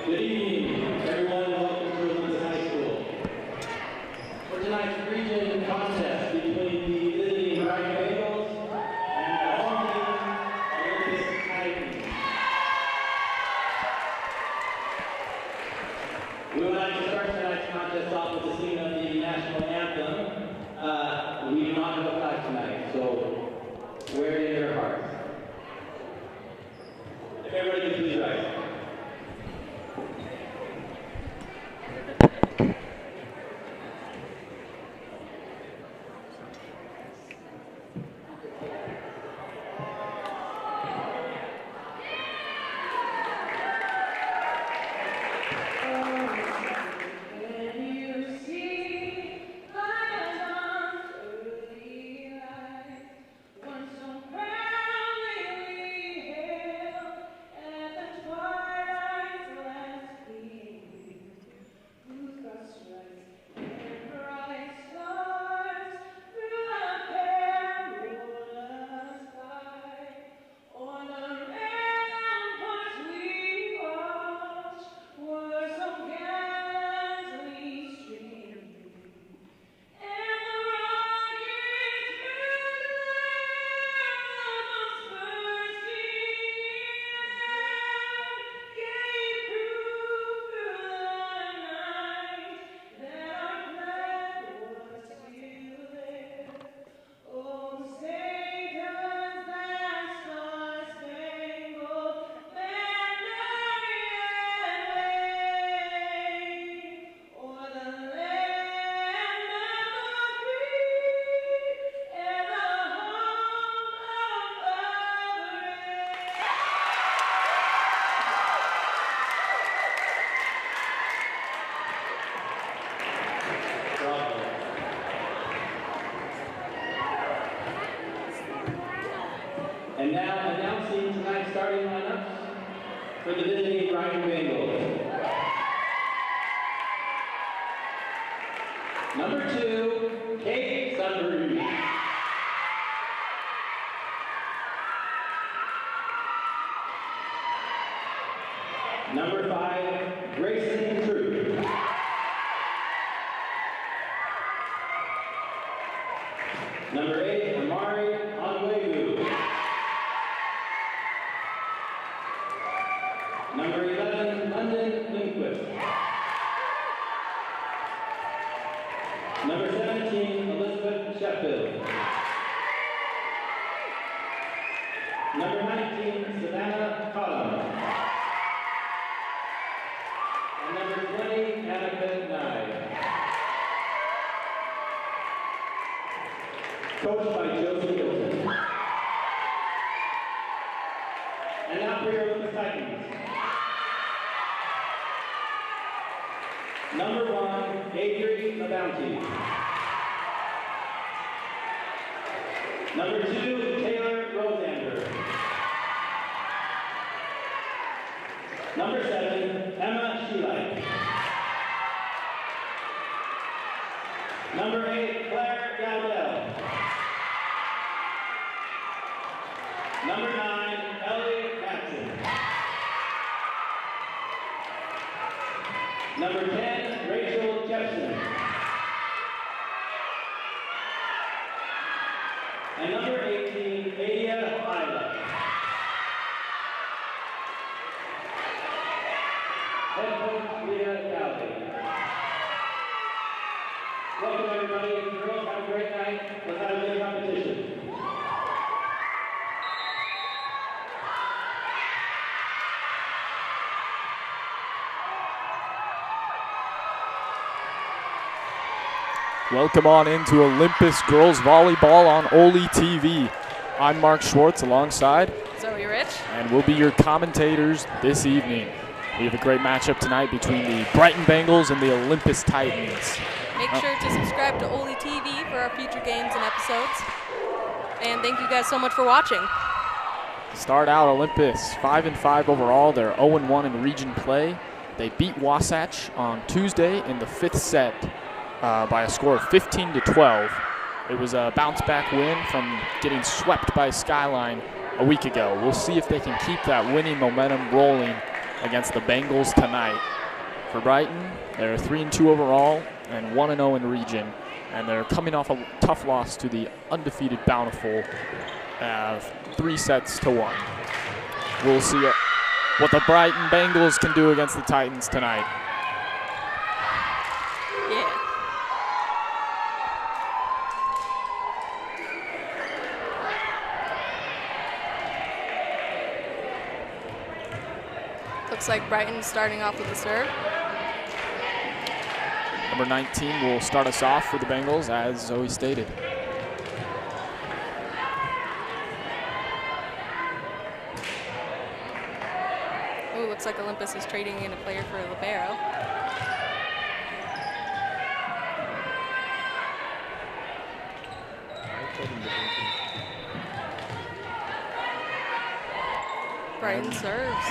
Good evening, everyone. Welcome to Olympus High School. For tonight's region contest between the visiting Brighton Bengals and the home team, Olympus Titans. We would like to start tonight's contest off with the singing of the national anthem. We do not have a flag tonight, so wear it in your hearts. If everybody could please rise. And now announcing tonight's starting lineups for the visiting Brighton Bengals. Number 2, Kate Sudbury. Number 5, Grayson True. Number 8, Amari Onwegu. Number 11, London Lindquist. Number 17, Elizabeth Sheffield. Number 19, Savannah Cotton. And number 20, Annika Nye. Coached by Josie Hilton. And now for your Olympus Titans. Number 1, Adri LaBounty. Number 2, Taylor Rosander. Number 7, Emma Sheelight. Number 8, Claire Dowdell. Number 9, Ellie Matson. Number 10, Rachel Jepson. And number 18, Adia Isla. Head coach, Leah Dowdy. Welcome everybody. Girls, have a great night. Let's have a good competition. Welcome on into Olympus Girls Volleyball on OlyTV. I'm Mark Schwartz alongside Zoe Rich. And we'll be your commentators this evening. We have a great matchup tonight between the Brighton Bengals and the Olympus Titans. Make sure to subscribe to OlyTV for our future games and episodes. And thank you guys so much for watching. Start out Olympus 5-5 overall. They're 0-1 in region play. They beat Wasatch on Tuesday in the 5th set by a score of 15-12. It was a bounce-back win from getting swept by Skyline a week ago. We'll see if they can keep that winning momentum rolling against the Bengals tonight. For Brighton, they're 3-2 overall and 1-0 in region, and they're coming off a tough loss to the undefeated Bountiful, 3-1. We'll see what the Brighton Bengals can do against the Titans tonight. Yeah. Looks like Brighton starting off with the serve. Number 19 will start us off for the Bengals, as Zoe stated. Ooh, looks like Olympus is trading in a player for a libero. Brighton serves.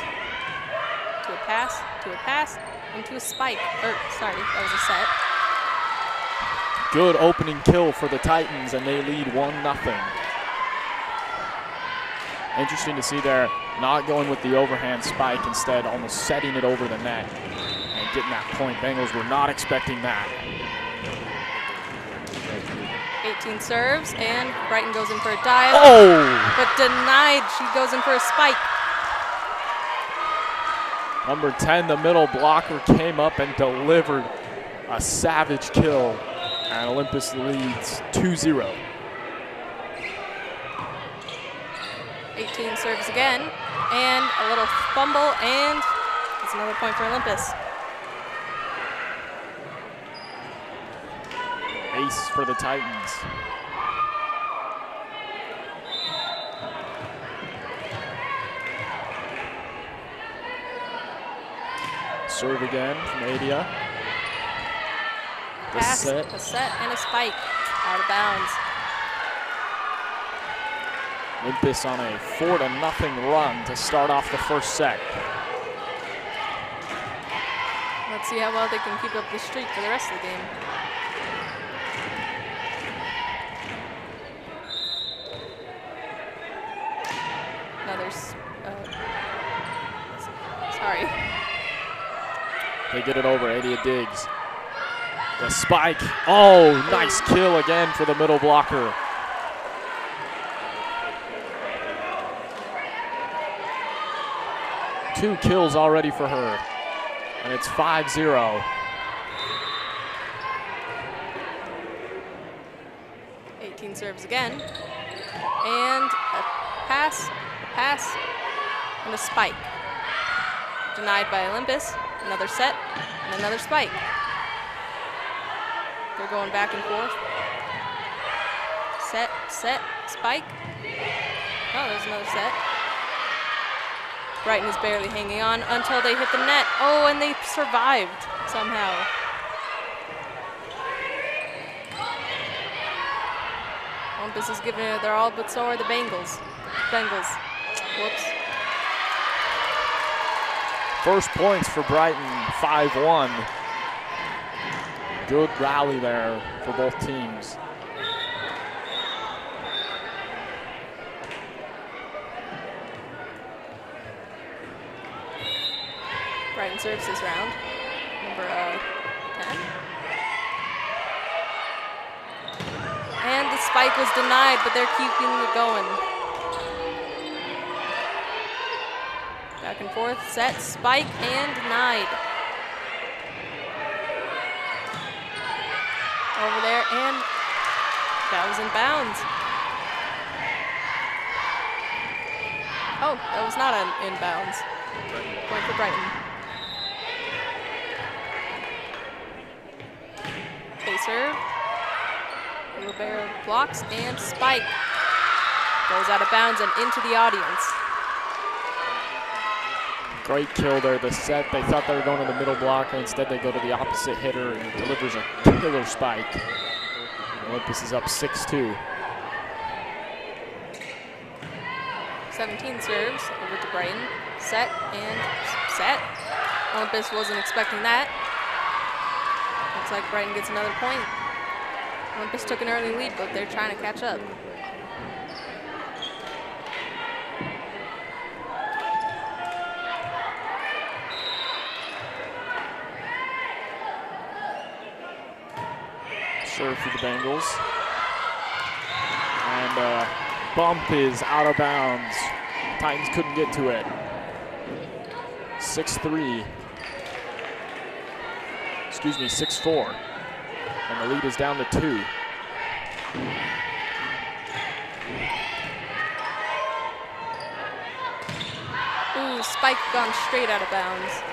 To a pass, into a spike. Sorry, that was a set. Good opening kill for the Titans, and they lead 1-0. Interesting to see they're not going with the overhand spike, instead almost setting it over the net and getting that point. Bengals were not expecting that. 18 serves, and Brighton goes in for a dive. Oh! But denied. She goes in for a spike. Number 10, the middle blocker, came up and delivered a savage kill, and Olympus leads 2-0. 18 serves again, and a little fumble, and it's another point for Olympus. Ace for the Titans. Serve again from Adia. Pass, a set, and a spike. Out of bounds. Olympus on a 4-0 run to start off the first set. Let's see how well they can keep up the streak for the rest of the game. Sorry. They get it over. Adia digs. The spike. Oh, nice kill again for the middle blocker. Two kills already for her. And it's 5-0. Serves again. And a pass, and a spike. Denied by Olympus. Another set, and another spike. They're going back and forth. Set, spike. Oh, there's another set. Brighton is barely hanging on until they hit the net. Oh, and they survived somehow. Olympus is giving it their all, but so are the Bengals. Whoops. First points for Brighton, 5-1. Good rally there for both teams. Brighton serves this round. Number 10. And the spike was denied, but they're keeping it going. Back and forth, set, spike, and denied. Over there, and that was in bounds. Oh, that was not in bounds. Point for Brighton. They serve. Libero blocks and spike. Goes out of bounds and into the audience. Great kill there, the set. They thought they were going to the middle blocker. Instead, they go to the opposite hitter and delivers a killer spike. Olympus is up 6-2. 17 serves over to Brighton. Set and set. Olympus wasn't expecting that. Looks like Brighton gets another point. Olympus took an early lead, but they're trying to catch up. Serve for the Bengals. And bump is out of bounds. Titans couldn't get to it. 6-3. Excuse me, 6-4. And the lead is down to 2. Ooh, spike gone straight out of bounds.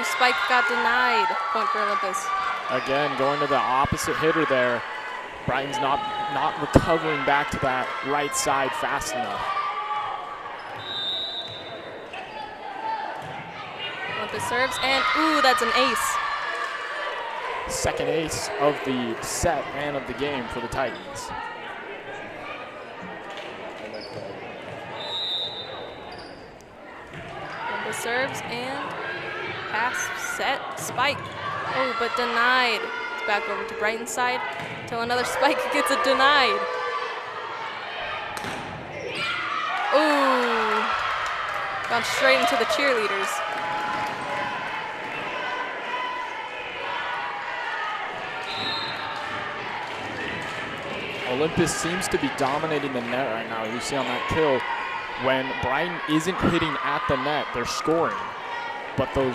Spike got denied. Point for Olympus. Again, going to the opposite hitter there. Brighton's not recovering back to that right side fast enough. Olympus serves, and ooh, that's an ace. Second ace of the set and of the game for the Titans. Olympus serves, and pass, set, spike. Oh, but denied. It's back over to Brighton's side until another spike gets it denied. Ooh, gone straight into the cheerleaders. Olympus seems to be dominating the net right now. You see on that kill, when Brighton isn't hitting at the net, they're scoring. But the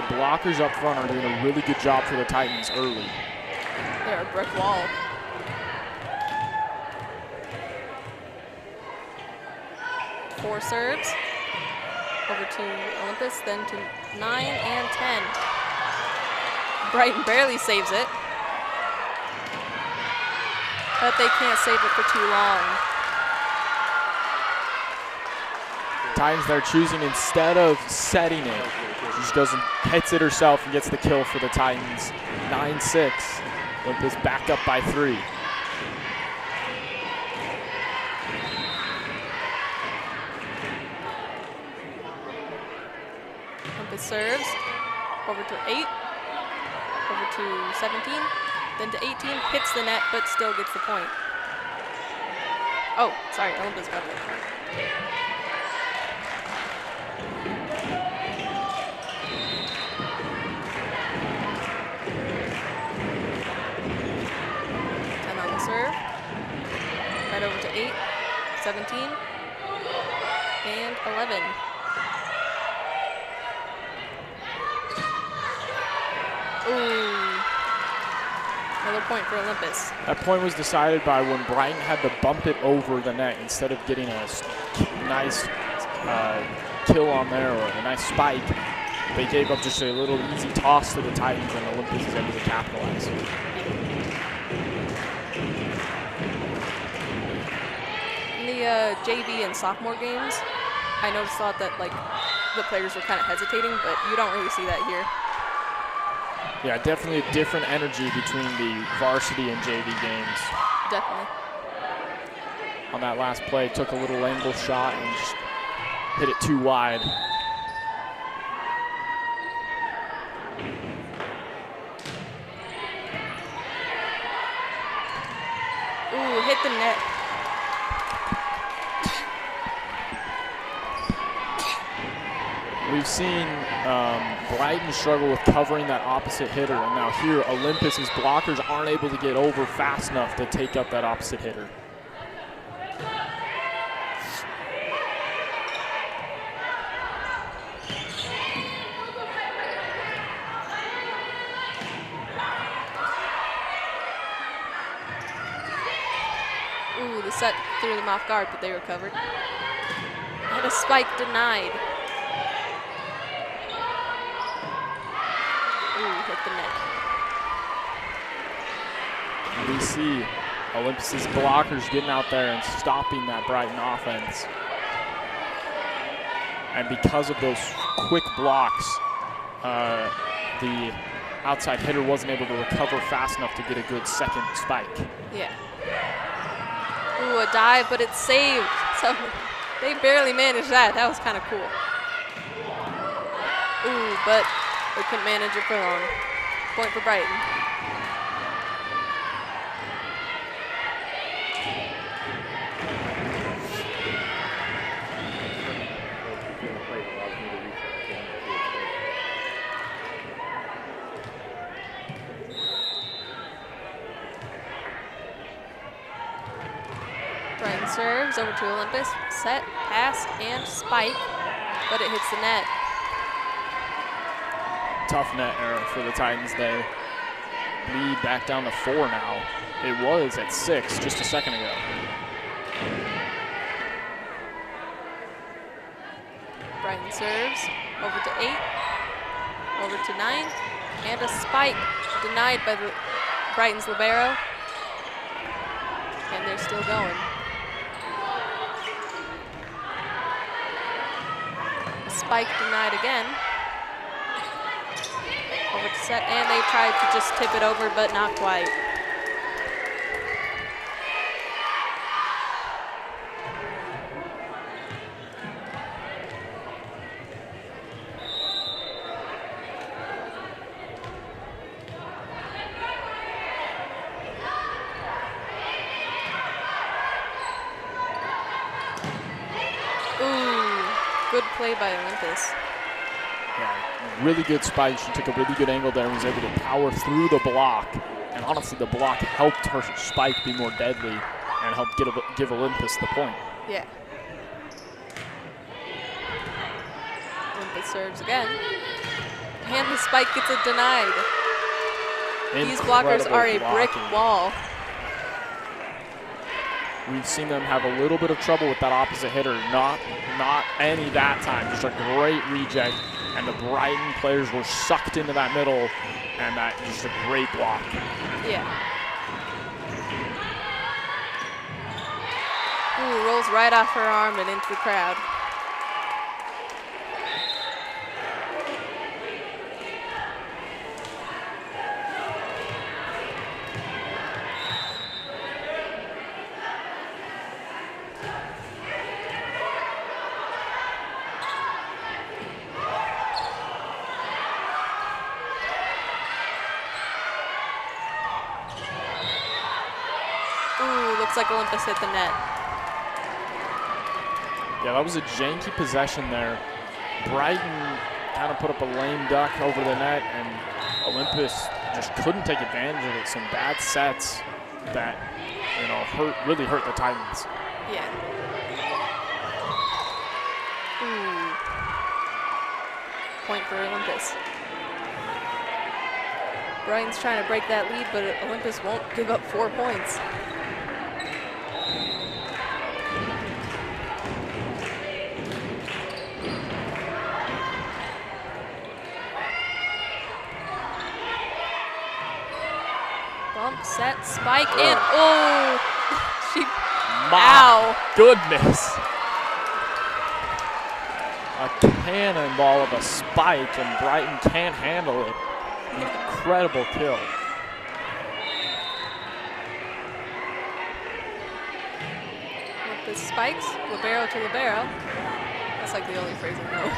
blockers up front are doing a really good job for the Titans early. They're a brick wall. Four serves. Over to Olympus, then to 9 and 10. Brighton barely saves it. But they can't save it for too long. Titans, they're choosing instead of setting it, she just goes and hits it herself and gets the kill for the Titans. 9-6. Olympus back up by 3. Olympus serves. Over to 8. Over to 17. Then to 18. Hits the net, but still gets the point. Oh, sorry, Olympus got the point. Serve. Right over to 8, 17, and 11. Ooh. Another point for Olympus. That point was decided by when Brighton had to bump it over the net instead of getting a nice kill on there or a nice spike. They gave up just a little easy toss to the Titans, and Olympus is able to capitalize. JV and sophomore games, I noticed that like the players were kind of hesitating, but you don't really see that here. Yeah, definitely a different energy between the varsity and JV games. Definitely. On that last play, took a little angle shot and just hit it too wide. Ooh, hit the net. We've seen Brighton struggle with covering that opposite hitter, and now here Olympus's blockers aren't able to get over fast enough to take up that opposite hitter. Ooh, the set threw them off guard, but they recovered. And a spike denied. Hit the net. We see Olympus's blockers getting out there and stopping that Brighton offense. And because of those quick blocks, the outside hitter wasn't able to recover fast enough to get a good second spike. Yeah. Ooh, a dive, but it's saved. So they barely managed that. That was kind of cool. Ooh, but they couldn't manage it for long. Point for Brighton. serves over to Olympus. Set, pass, and spike, but it hits the net. Tough net error for the Titans. They lead back down to 4 now. It was at 6 just a second ago. Brighton serves over to 8, over to 9, and a spike denied by the Brighton's libero. And they're still going. A spike denied again. Over to set, and they tried to just tip it over, but not quite. Good play by Olympus. Yeah, really good spike. She took a really good angle there and was able to power through the block. And honestly, the block helped her spike be more deadly and helped give Olympus the point. Yeah. Olympus serves again. And the spike gets it denied. These blockers are a brick wall. We've seen them have a little bit of trouble with that opposite hitter. Not any that time. Just a great reject. And the Brighton players were sucked into that middle. And that just a great block. Yeah. Ooh, rolls right off her arm and into the crowd. Looks like Olympus hit the net. Yeah, that was a janky possession there. Brighton kind of put up a lame duck over the net, and Olympus just couldn't take advantage of it. Some bad sets that, you know, really hurt the Titans. Yeah. Ooh. Point for Olympus. Brighton's trying to break that lead, but Olympus won't give up 4 points. Bump, set, spike, and oh! Ow! Goodness! A cannonball of a spike, and Brighton can't handle it. Incredible kill. With the spikes, libero to libero. That's like the only phrase I know.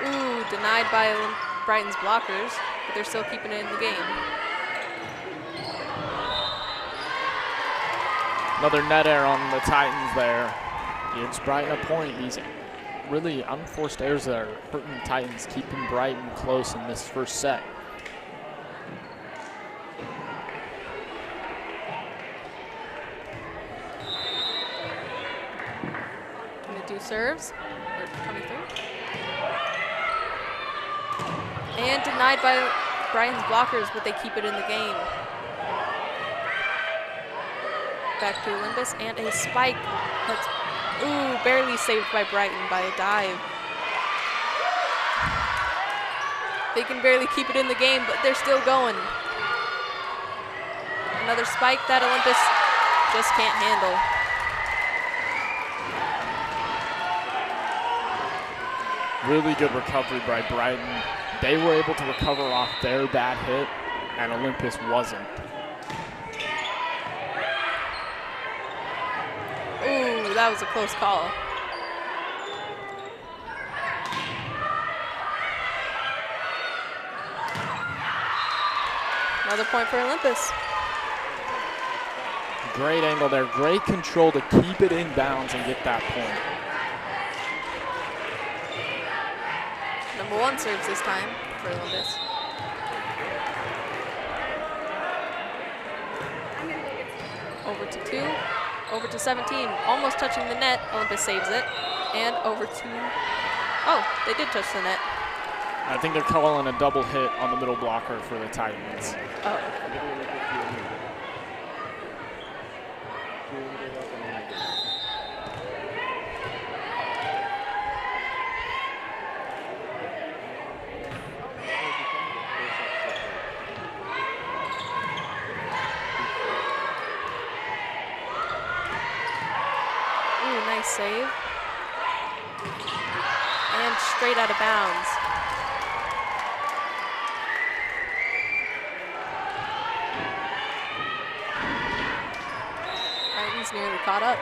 Ooh, denied by Brighton's blockers, but they're still keeping it in the game. Another net error on the Titans there. Gives Brighton a point. These really unforced errors that are hurting the Titans, keeping Brighton close in this first set. Gonna do serves, or 23. And denied by Brighton's blockers, but they keep it in the game. Back to Olympus, and a spike that's, ooh, barely saved by Brighton by a dive. They can barely keep it in the game, but they're still going. Another spike that Olympus just can't handle. Really good recovery by Brighton. They were able to recover off their bad hit, and Olympus wasn't. Ooh, that was a close call. Another point for Olympus. Great angle there, great control to keep it in bounds and get that point. Number 1 serves this time for Olympus. to 2, over to 17, almost touching the net. Olympus saves it. And over to, oh, they did touch the net. I think they're calling a double hit on the middle blocker for the Titans. Oh. Ooh, nice save. And straight out of bounds. Brighton's nearly caught up.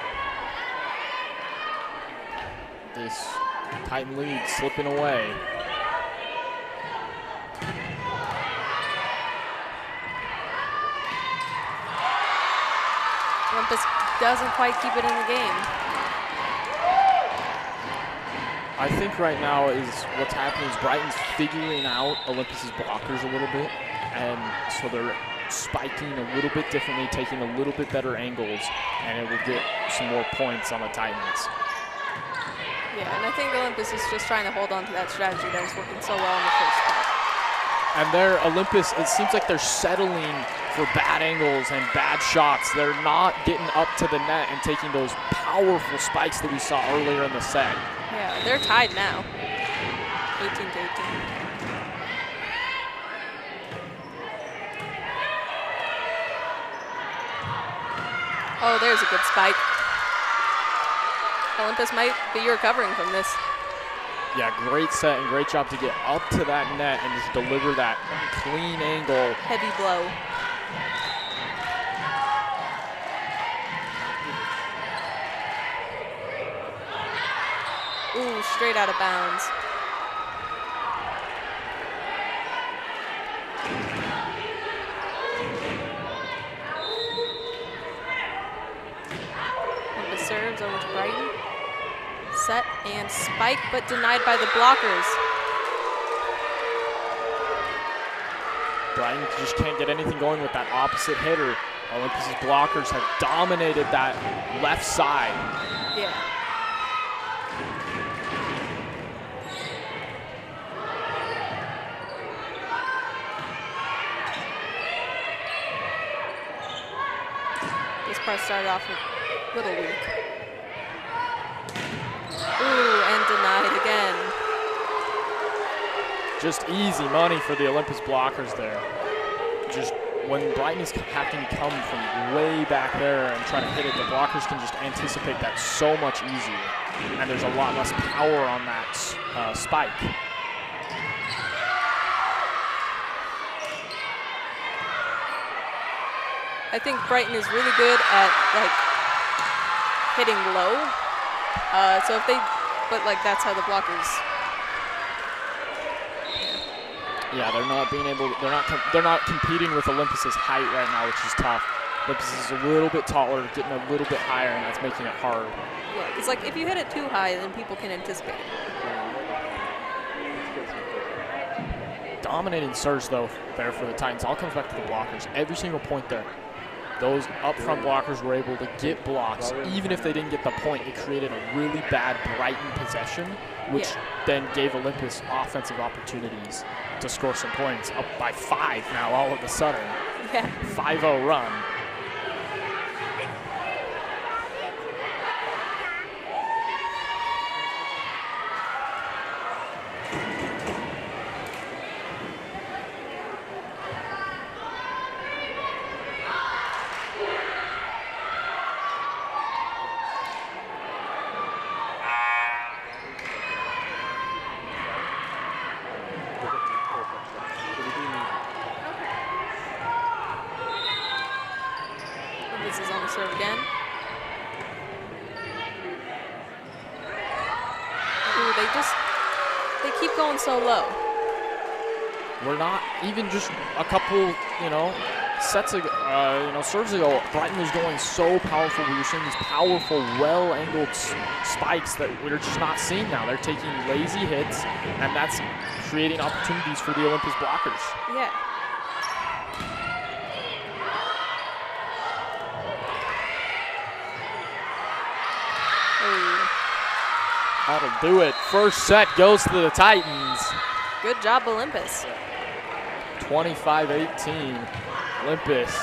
This Titan lead slipping away. Olympus doesn't quite keep it in the game. I think right now is what's happening is Brighton's figuring out Olympus's blockers a little bit, and so they're spiking a little bit differently, taking a little bit better angles, and it will get some more points on the Titans. Yeah, and I think Olympus is just trying to hold on to that strategy that was working so well in the first part. And their Olympus, it seems like they're settling for bad angles and bad shots. They're not getting up to the net and taking those powerful spikes that we saw earlier in the set. Yeah, they're tied now, 18 to 18. Oh, there's a good spike. Olympus might be recovering from this. Yeah, great set and great job to get up to that net and just deliver that clean angle. Heavy blow. Ooh, straight out of bounds. Olympus serves over to Brighton. Set and spike, but denied by the blockers. Brighton just can't get anything going with that opposite hitter. Olympus's blockers have dominated that left side. Yeah. This part started off a little weak. Ooh, and denied again. Just easy money for the Olympus blockers there. Just when Brighton is having to come from way back there and try to hit it, the blockers can just anticipate that so much easier. And there's a lot less power on that spike. I think Brighton is really good at like hitting low. So if they, but like that's how the blockers. Yeah, they're not being able. They're not competing with Olympus's height right now, which is tough. Olympus is a little bit taller, getting a little bit higher, and that's making it hard. Yeah, it's like if you hit it too high, then people can anticipate it. Dominating surge though there for the Titans. All comes back to the blockers. Every single point there. Those up front blockers were able to get blocks. Even if they didn't get the point, it created a really bad Brighton possession, which then gave Olympus offensive opportunities to score some points. Up by 5 now all of a sudden. Yeah. 5-0 run. This is on the serve again. Ooh, they keep going so low. We're not even just a couple, sets ago, serves ago. Brighton was going so powerful. We were seeing these powerful, well-angled spikes that we're just not seeing now. They're taking lazy hits, and that's creating opportunities for the Olympus blockers. Yeah. That'll do it. First set goes to the Titans. Good job, Olympus. 25-18. Olympus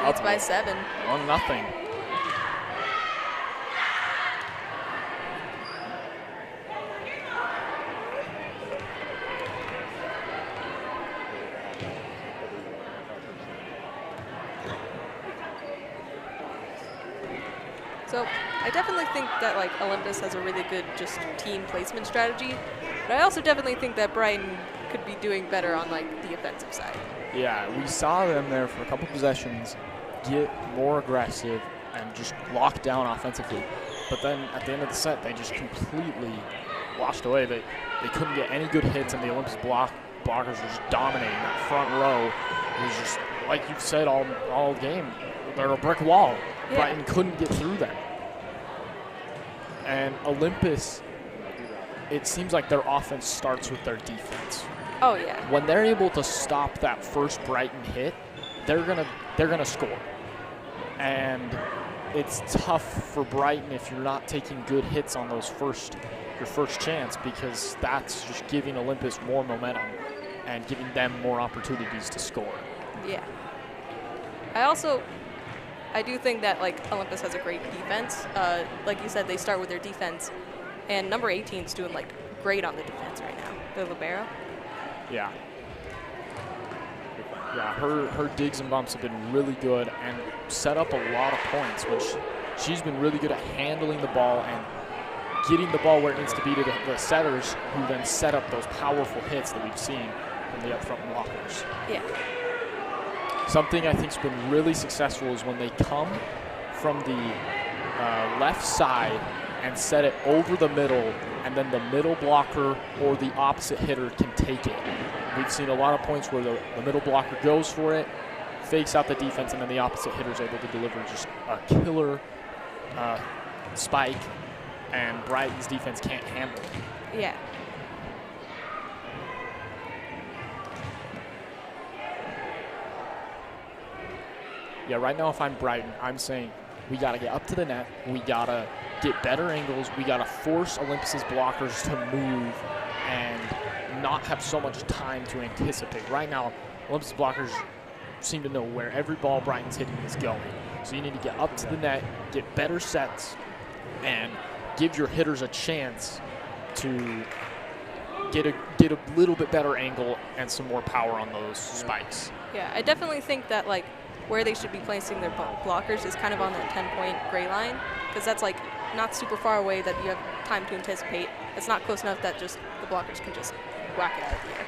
Leads up by 7. 1-0. So I definitely think that like Olympus has a really good just team placement strategy, but I also definitely think that Brighton could be doing better on like the offensive side. Yeah, we saw them there for a couple possessions get more aggressive and just lock down offensively. But then at the end of the set, they just completely washed away. They couldn't get any good hits, and the Olympus blockers were just dominating that front row. It was just, like you've said all game, they're a brick wall. Yeah. Brighton couldn't get through them. And Olympus, it seems like their offense starts with their defense. Oh yeah. When they're able to stop that first Brighton hit, they're gonna score. And it's tough for Brighton if you're not taking good hits on those your first chance, because that's just giving Olympus more momentum and giving them more opportunities to score. Yeah. I do think that like Olympus has a great defense. Like you said, they start with their defense, and number 18 is doing like great on the defense right now. The libero. Yeah. Yeah, her digs and bumps have been really good and set up a lot of points, which she's been really good at handling the ball and getting the ball where it needs to be to the setters, who then set up those powerful hits that we've seen from the up front blockers. Yeah. Something I think has been really successful is when they come from the left side and set it over the middle, and then the middle blocker or the opposite hitter can take it. We've seen a lot of points where the middle blocker goes for it, fakes out the defense, and then the opposite hitter is able to deliver just a killer spike, and Brighton's defense can't handle it. Yeah. Yeah, right now if I'm Brighton, I'm saying we got to get up to the net, we got to get better angles, we got to force Olympus's blockers to move and not have so much time to anticipate. Right now, Olympus blockers seem to know where every ball Brighton's hitting is going. So you need to get up to the net, get better sets, and give your hitters a chance to get a little bit better angle and some more power on those spikes. Yeah, I definitely think that like where they should be placing their blockers is kind of on that 10-point gray line, because that's like not super far away that you have time to anticipate. It's not close enough that just the blockers can just whack it out of the air.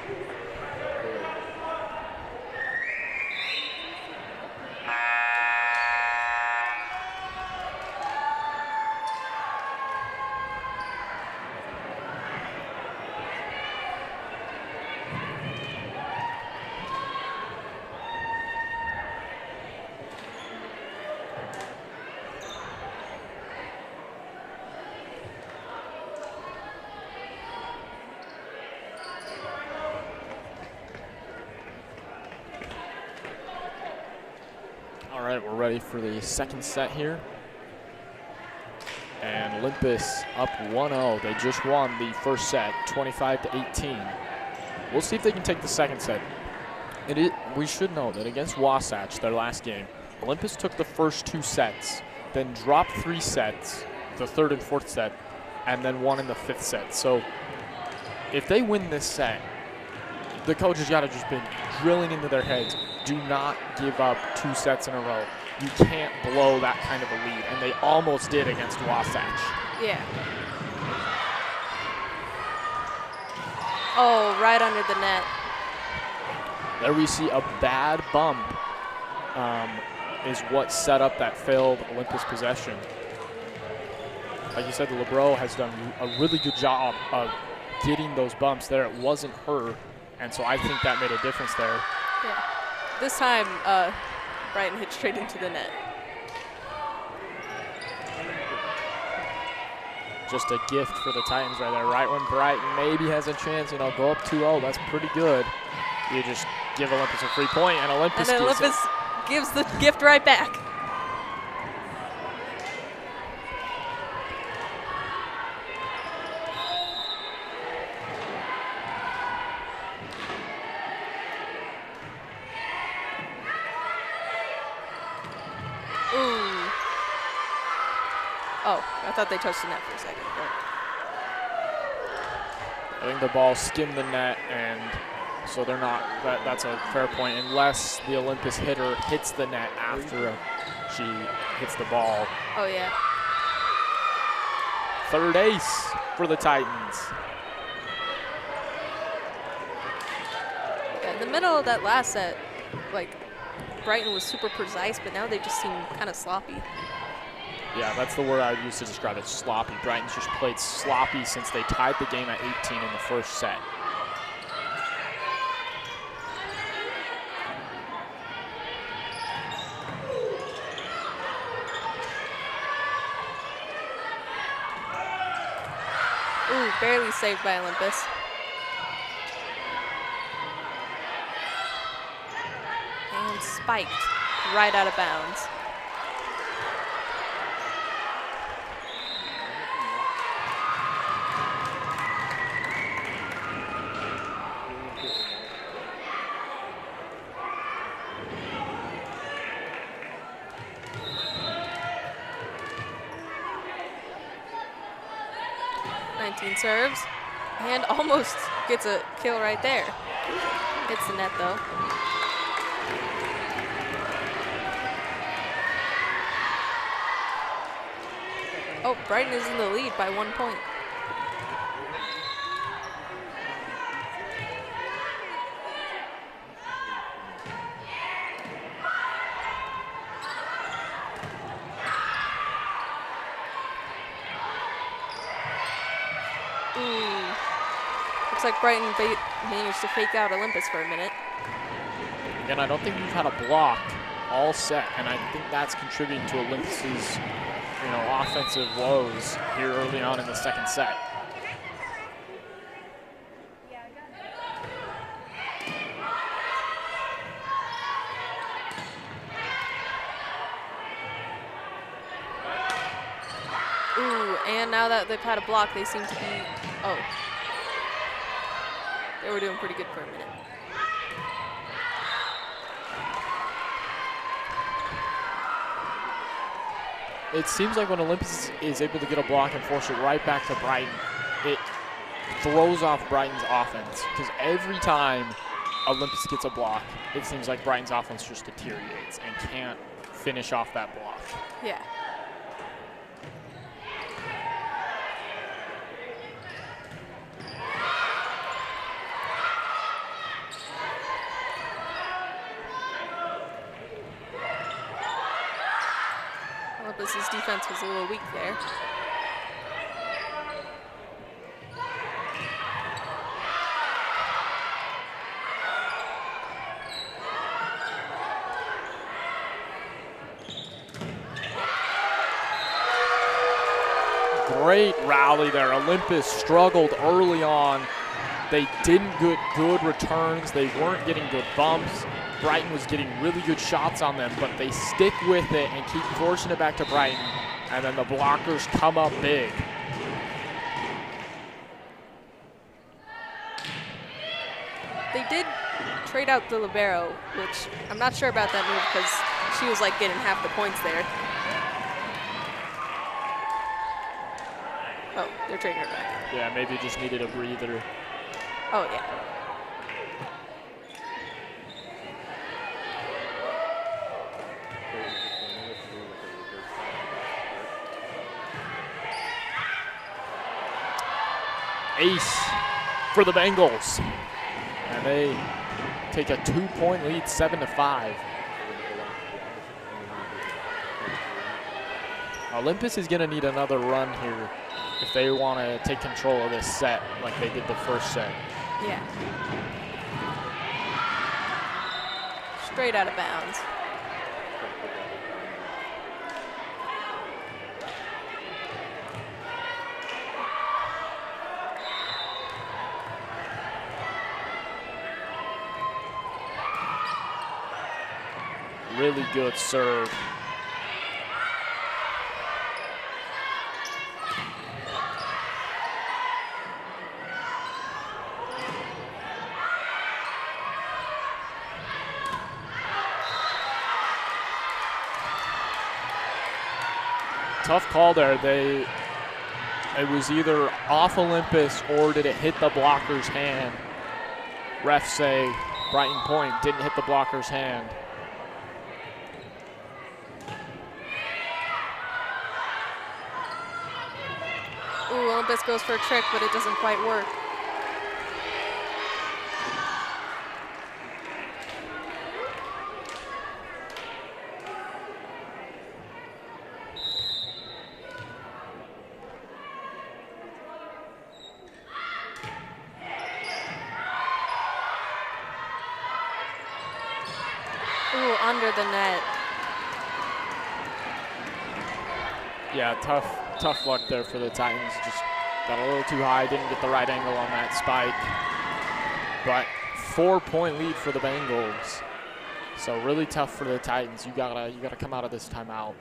All right, we're ready for the second set here. And Olympus up 1-0. They just won the first set, 25-18. We'll see if they can take the second set. We should know that against Wasatch, their last game, Olympus took the first 2 sets, then dropped 3 sets, the third and fourth set, and then won in the 5th set. So if they win this set, the coaches got to just been drilling into their heads, do not give up 2 sets in a row. You can't blow that kind of a lead, and they almost did against Wasatch. Yeah. Oh, right under the net. There we see a bad bump is what set up that failed Olympus possession. Like you said, the libero has done a really good job of getting those bumps there. It wasn't her, and so I think that made a difference there. Yeah. This time, Brighton hit straight into the net. Just a gift for the Titans right there. Right when Brighton maybe has a chance, go up 2-0. That's pretty good. You just give Olympus a free point, and Olympus gives the gift right back. thought they touched the net for a second. I think the ball skimmed the net, and so they're not, that's a fair point, unless the Olympus hitter hits the net after she hits the ball. Oh, yeah. Third ace for the Titans. Yeah, in the middle of that last set, like, Brighton was super precise, but now they just seem kind of sloppy. Yeah, that's the word I would use to describe it, sloppy. Brighton's just played sloppy since they tied the game at 18 in the first set. Ooh, barely saved by Olympus. And spiked right out of bounds. Serves and almost gets a kill right there. Hits the net though. Oh, Brighton is in the lead by 1 point. Like Brighton managed to fake out Olympus for a minute. Again, I don't think we've had a block all set, and I think that's contributing to Olympus's, offensive woes here early on in the second set. Ooh, and now that they've had a block, they seem to be, they were doing pretty good for a minute. It seems like when Olympus is able to get a block and force it right back to Brighton, it throws off Brighton's offense. Because every time Olympus gets a block, it seems like Brighton's offense just deteriorates and can't finish off that block. Yeah. Olympus's defense was a little weak there. Great rally there. Olympus struggled early on. They didn't get good returns. They weren't getting good bumps. Brighton was getting really good shots on them, but they stick with it and keep forcing it back to Brighton, and then the blockers come up big. They did trade out the libero, which I'm not sure about that move because she was like getting half the points there. Oh, they're trading her back. Yeah, maybe just needed a breather. Oh, yeah. Ace for the Bengals. And they take a 2-point lead, 7-5. Olympus is going to need another run here if they want to take control of this set like they did the first set. Yeah. Straight out of bounds. Really good serve. Tough call there. It was either off Olympus or did it hit the blocker's hand? Refs say Brighton point, didn't hit the blocker's hand. Ooh, Olympus goes for a trick, but it doesn't quite work. Ooh, under the net. Yeah, tough luck there for the Titans. Just got a little too high, didn't get the right angle on that spike. But 4-point lead for the Bengals. So really tough for the Titans. You gotta come out of this timeout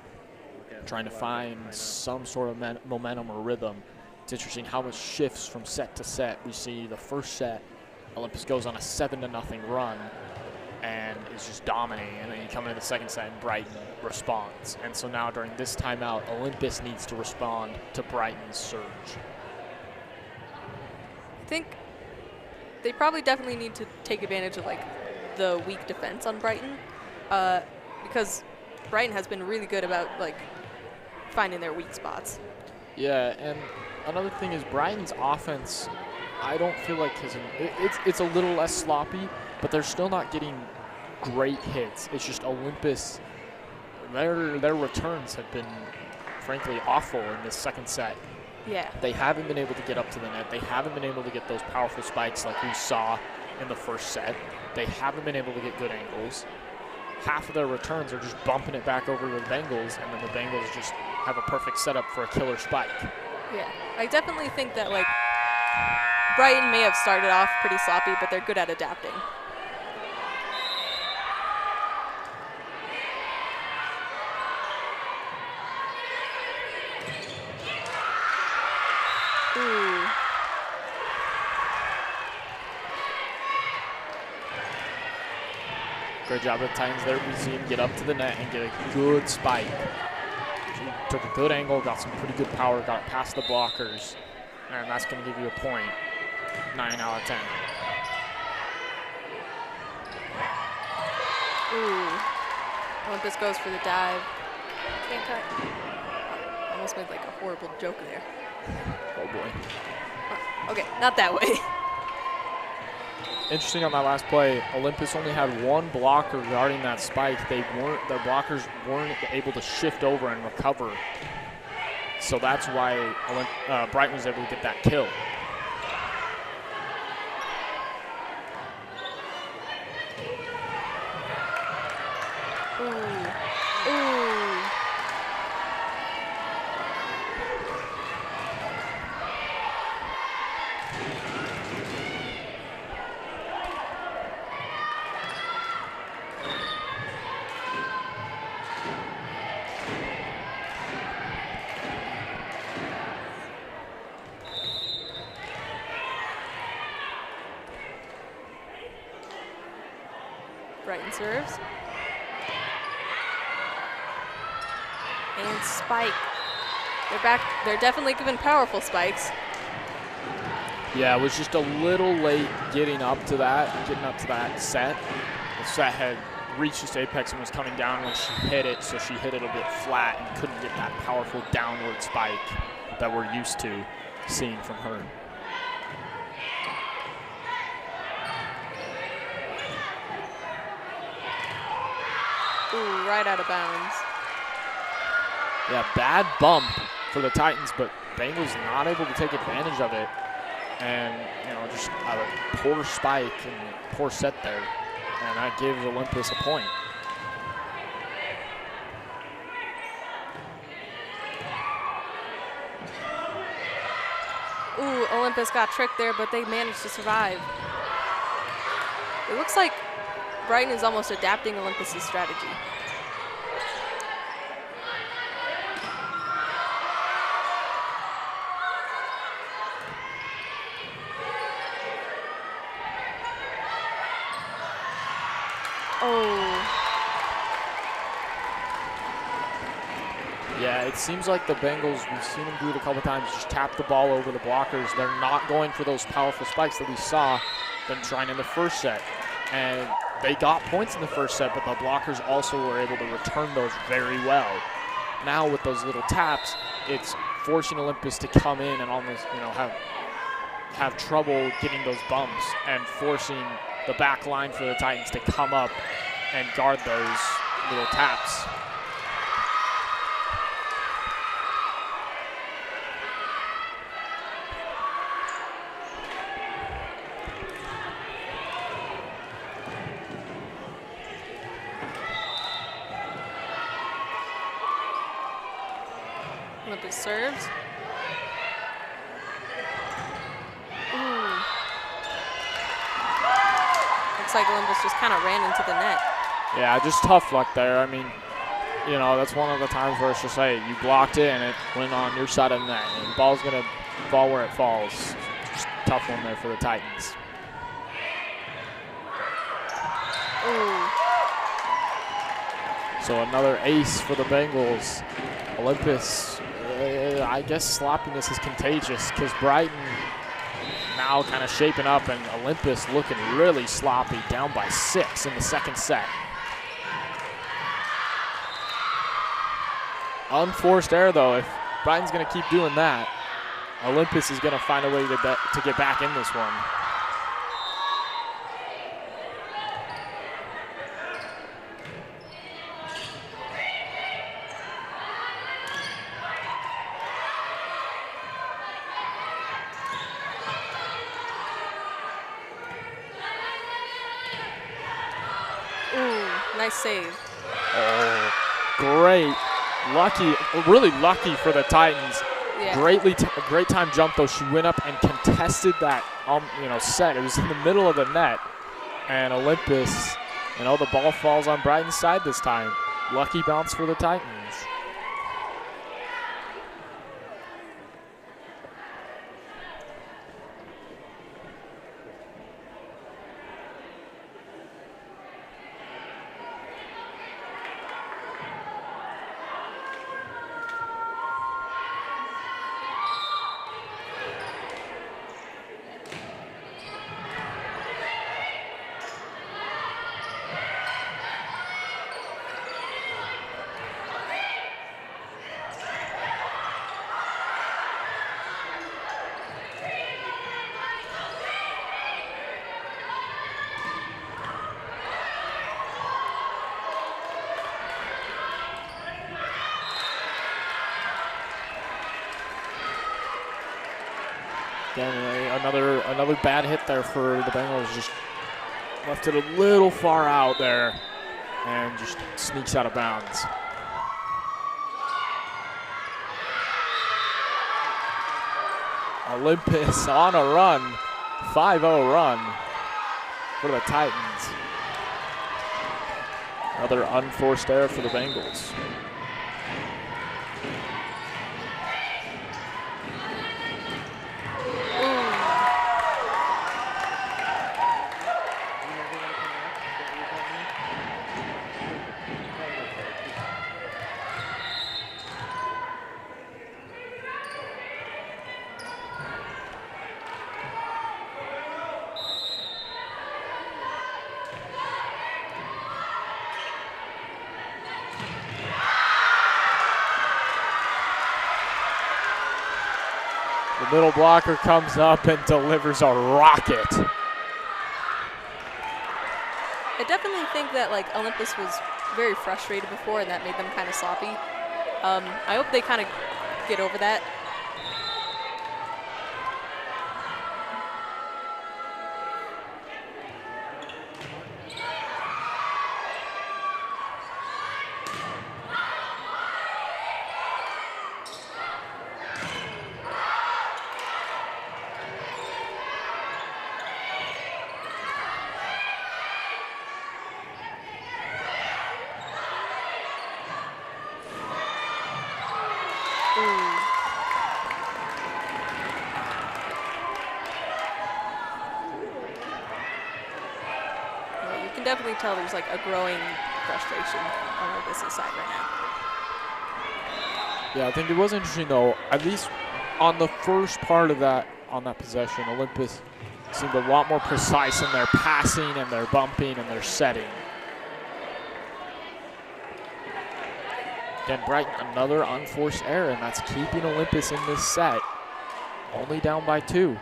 trying to find some sort of momentum or rhythm. It's interesting how much shifts from set to set. We see the first set, Olympus goes on a 7-0 run and is just dominating, and then you come into the second set and Brighton responds. And so now during this timeout, Olympus needs to respond to Brighton's surge. I think they probably definitely need to take advantage of like the weak defense on Brighton, because Brighton has been really good about like finding their weak spots. Yeah, and another thing is Brighton's offense, I don't feel like it's a little less sloppy, but they're still not getting great hits. It's just Olympus, their returns have been frankly awful in this second set. Yeah. They haven't been able to get up to the net. They haven't been able to get those powerful spikes like we saw in the first set. They haven't been able to get good angles. Half of their returns are just bumping it back over to the Bengals, and then the Bengals just have a perfect setup for a killer spike. Yeah, I definitely think that like Brighton may have started off pretty sloppy, but they're good at adapting. Ooh. Great job of the Titans there. We see him get up to the net and get a good spike. He took a good angle, got some pretty good power, got it past the blockers, and that's going to give you a point. 9 out of 10. Ooh. Olympus goes for the dive. Can't cut. I almost made like a horrible joke there. Oh boy. Okay, not that way. Interesting on that last play, Olympus only had one blocker guarding that spike. Their blockers weren't able to shift over and recover. So that's why Brighton was able to get that kill. Ooh. Ooh. Brighton serves. And spike. They're back. They're definitely giving powerful spikes. Yeah, it was just a little late getting up to that set. The set had reached its apex and was coming down when she hit it, so she hit it a bit flat and couldn't get that powerful downward spike that we're used to seeing from her. Ooh, right out of bounds. Yeah, bad bump for the Titans, but Bengals not able to take advantage of it. And, you know, just a poor spike and poor set there. And that gives Olympus a point. Ooh, Olympus got tricked there, but they managed to survive. It looks like Brighton is almost adapting Olympus's strategy. Yeah, it seems like the Bengals, we've seen them do it a couple times, just tap the ball over the blockers. They're not going for those powerful spikes that we saw them trying in the first set. And they got points in the first set, but the blockers also were able to return those very well. Now with those little taps, it's forcing Olympus to come in and almost, have trouble getting those bumps and forcing the back line for the Titans to come up and guard those little taps. Olympus serves. Looks like Olympus just kind of ran into the net. Yeah, just tough luck there. I mean, that's one of the times where it's just, hey, you blocked it and it went on your side of the net. And the ball's going to fall where it falls. Just a tough one there for the Titans. Ooh. So another ace for the Bengals. Olympus, I guess sloppiness is contagious because Brighton now kind of shaping up and Olympus looking really sloppy, down by 6 in the second set. Unforced error though. If Brighton's going to keep doing that, Olympus is going to find a way to get back in this one. Nice save. Oh, great. Really lucky for the Titans. Yeah. Great time jump though. She went up and contested that set. It was in the middle of the net. And Olympus, the ball falls on Brighton's side this time. Lucky bounce for the Titans. Again, another bad hit there for the Bengals. Just left it a little far out there and just sneaks out of bounds. Olympus on a run, 5-0 run for the Titans. Another unforced error for the Bengals. The middle blocker comes up and delivers a rocket. I definitely think that Olympus was very frustrated before and that made them kind of sloppy. I hope they kind of get over that. Definitely tell there's a growing frustration on Olympus' side right now. Yeah, I think it was interesting though. At least on the first part of that, on that possession, Olympus seemed a lot more precise in their passing and their bumping and their setting. Again, Brighton, another unforced error, and that's keeping Olympus in this set. Only down by 2.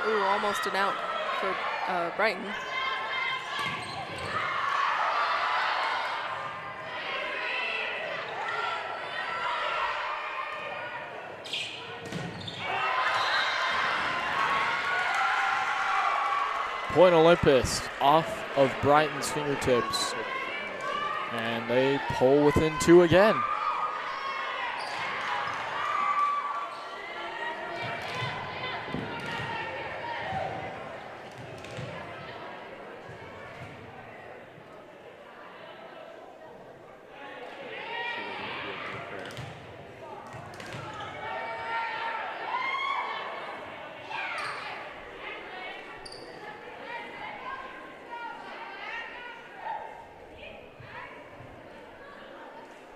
Ooh, almost an out for Brighton. Point Olympus off of Brighton's fingertips. And they pull within 2 again.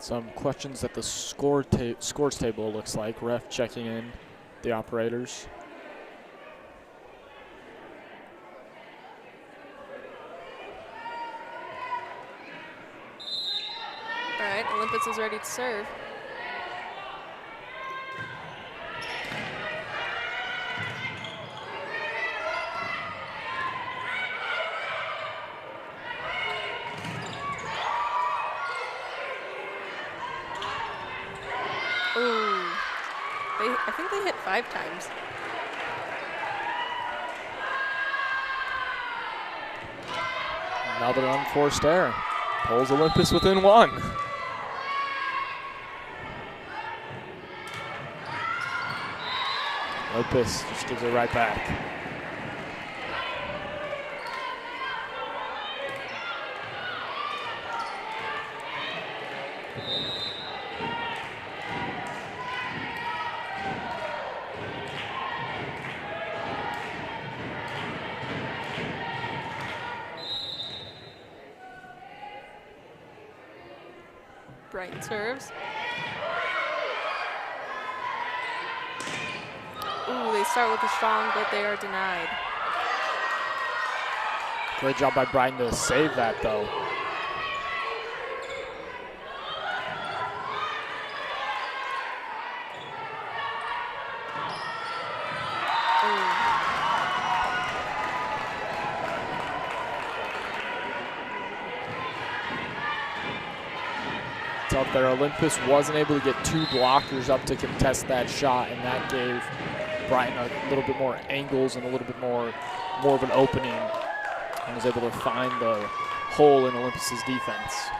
Some questions at the scores table, looks like. Ref checking in the operators. All right, Olympus is ready to serve. Ooh, I think they hit 5 times. Another unforced error. Pulls Olympus within 1. Olympus just gives it right back. Brighton serves. Ooh, they start with a strong, but they are denied. Great job by Brighton to save that, though. Up there, Olympus wasn't able to get 2 blockers up to contest that shot, and that gave Brighton a little bit more angles and a little bit more of an opening, and was able to find the hole in Olympus's defense.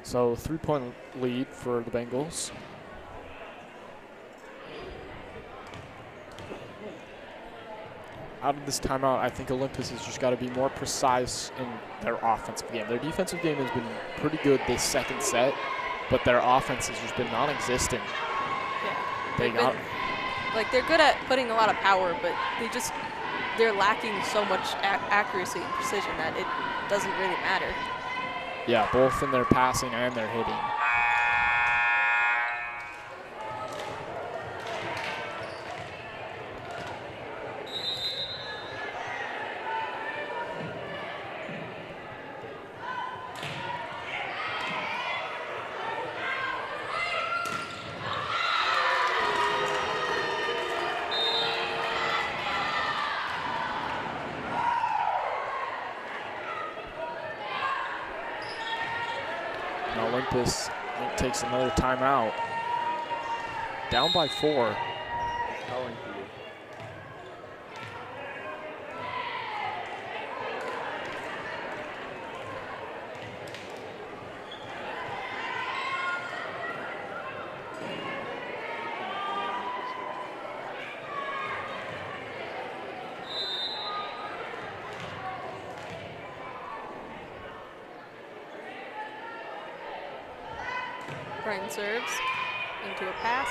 So 3-point lead for the Bengals. Out of this timeout, I think Olympus has just got to be more precise in their offensive game. Their defensive game has been pretty good this second set, but their offense has just been non-existent. Yeah, they're good at putting a lot of power, but they're lacking so much accuracy and precision that it doesn't really matter. Yeah, both in their passing and their hitting. Olympus It takes another timeout. Down by 4. Brighton serves into a pass,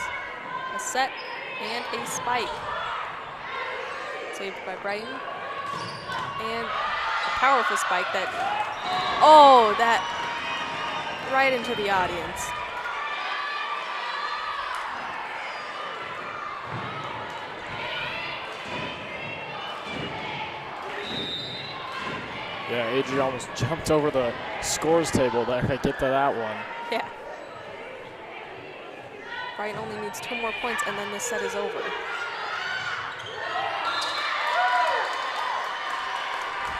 a set, and a spike. Saved by Brighton. And a powerful spike that, oh, that right into the audience. Yeah, Adrian almost jumped over the scores table there to get to that one. Yeah. Brighton only needs 2 more points and then this set is over.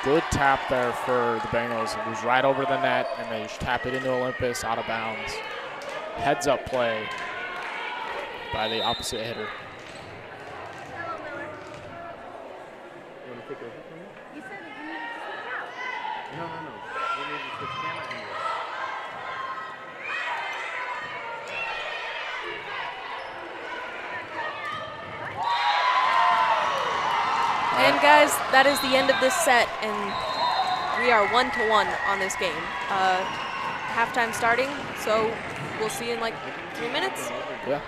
Good tap there for the Bengals. It was right over the net, and they just tap it into Olympus out of bounds. Heads up play by the opposite hitter. You want to take a hit from me? You said that you needed to switch out. No. We need to switch camera angles. And guys, that is the end of this set, and we are 1-1 on this game. Halftime starting, so we'll see in like 3 minutes. Yeah.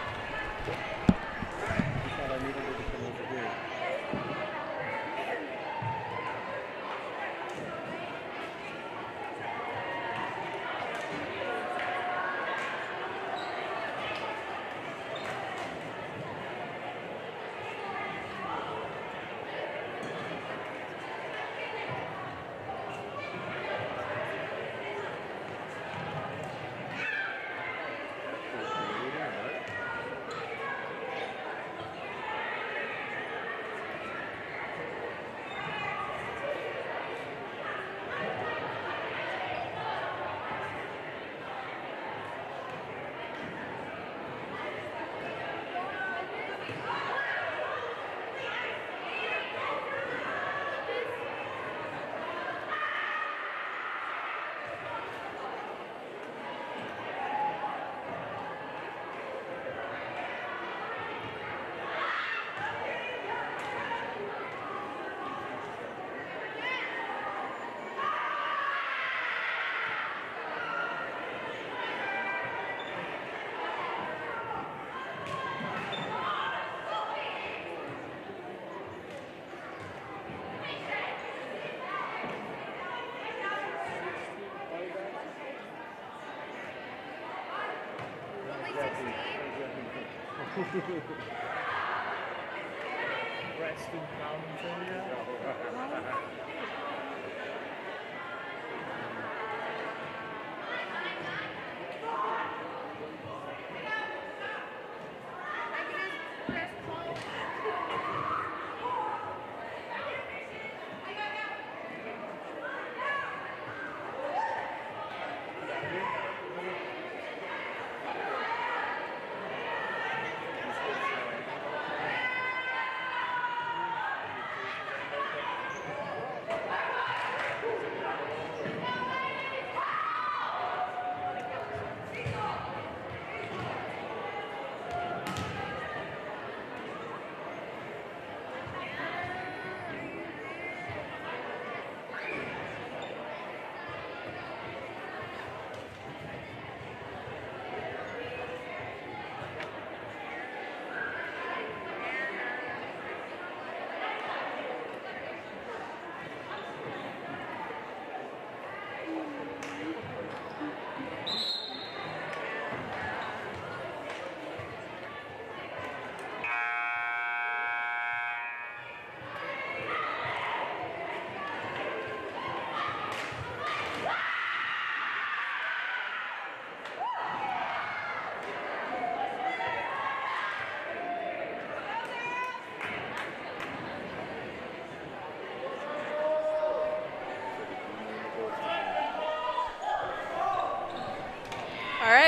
Resting commentary.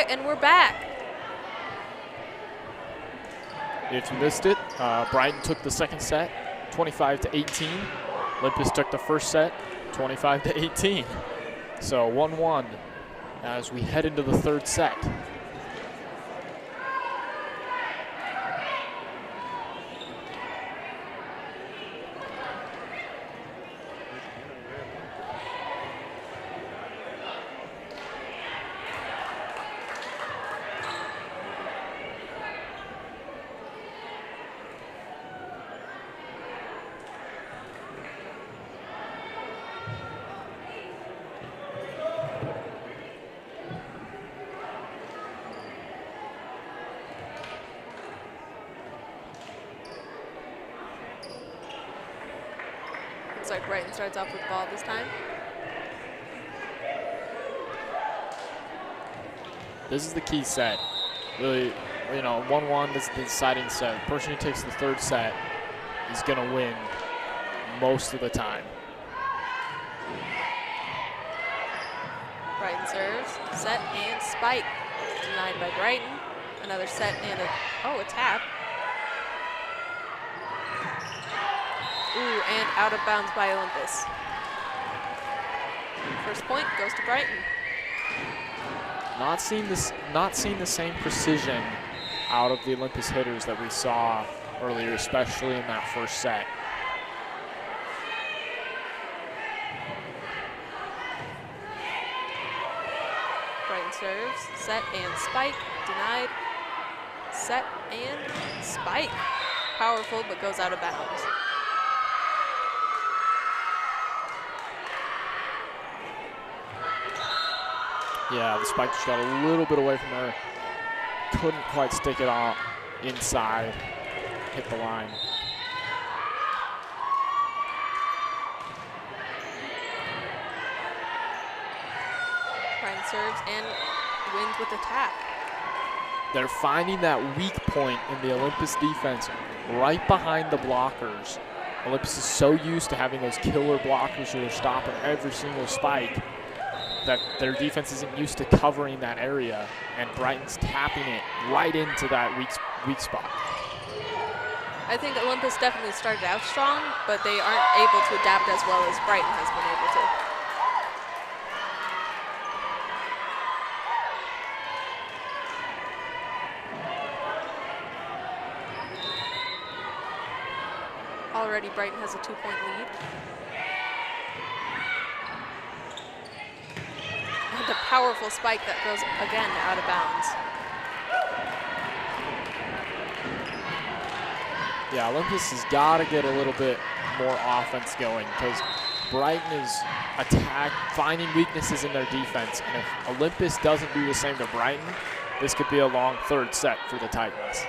and we're back. If you missed it, Brighton took the second set, 25-18. Olympus took the first set, 25-18. So 1-1 as we head into the third set. Looks like Brighton starts off with the ball this time. This is the key set. Really, 1-1 is the deciding set. The person who takes the third set is going to win most of the time. Brighton serves, set and spike. Denied by Brighton. Another set and a tap. Ooh, and out of bounds by Olympus. First point goes to Brighton. Not seeing the same precision out of the Olympus hitters that we saw earlier, especially in that first set. Brighton serves, set and spike, denied. Set and spike. Powerful, but goes out of bounds. Yeah, the spike just got a little bit away from her. Couldn't quite stick it all inside. Hit the line. Brighton serves and wins with a tap. They're finding that weak point in the Olympus defense right behind the blockers. Olympus is so used to having those killer blockers who are stopping every single spike that their defense isn't used to covering that area, and Brighton's tapping it right into that weak spot. I think Olympus definitely started out strong, but they aren't able to adapt as well as Brighton has been able to. Already Brighton has a 2-point lead. And a powerful spike that goes again out of bounds. Yeah, Olympus has got to get a little bit more offense going because Brighton is finding weaknesses in their defense. And if Olympus doesn't do the same to Brighton, this could be a long third set for the Titans.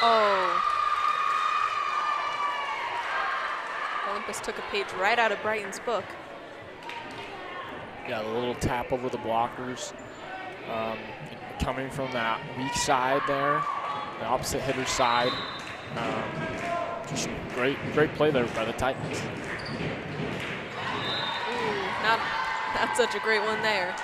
Oh. Olympus took a page right out of Brighton's book. Yeah, the little tap over the blockers. Coming from that weak side there, the opposite hitter's side. Just great play there by the Titans. Ooh, not such a great one there.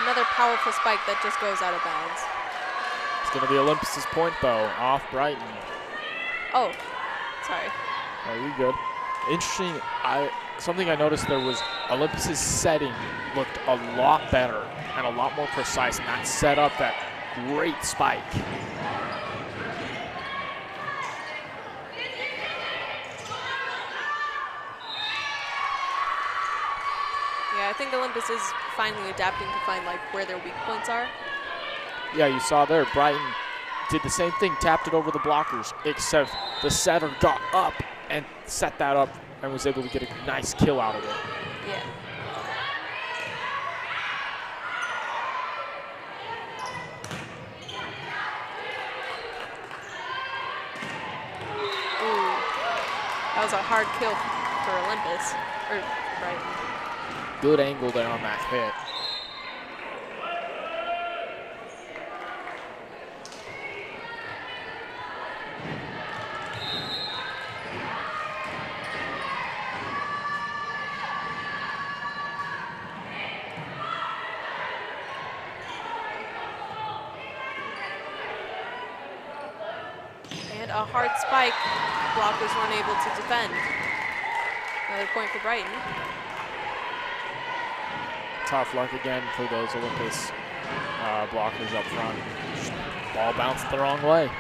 Another powerful spike that just goes out of bounds. It's going to be Olympus's point, though, off Brighton. Oh, sorry. Oh, you're good. Interesting, something I noticed there was Olympus's setting looked a lot better and a lot more precise, and that set up that great spike. Yeah, I think Olympus is finally adapting to find like where their weak points are. Yeah, you saw there, Brighton did the same thing, tapped it over the blockers, except the setter got up and set that up and was able to get a nice kill out of it. Yeah. Ooh. That was a hard kill for Olympus, or Brighton. Good angle there on that hit. And a hard spike. Blockers weren't able to defend. Another point for Brighton. Tough luck again for those Olympus blockers up front. Ball bounced the wrong way.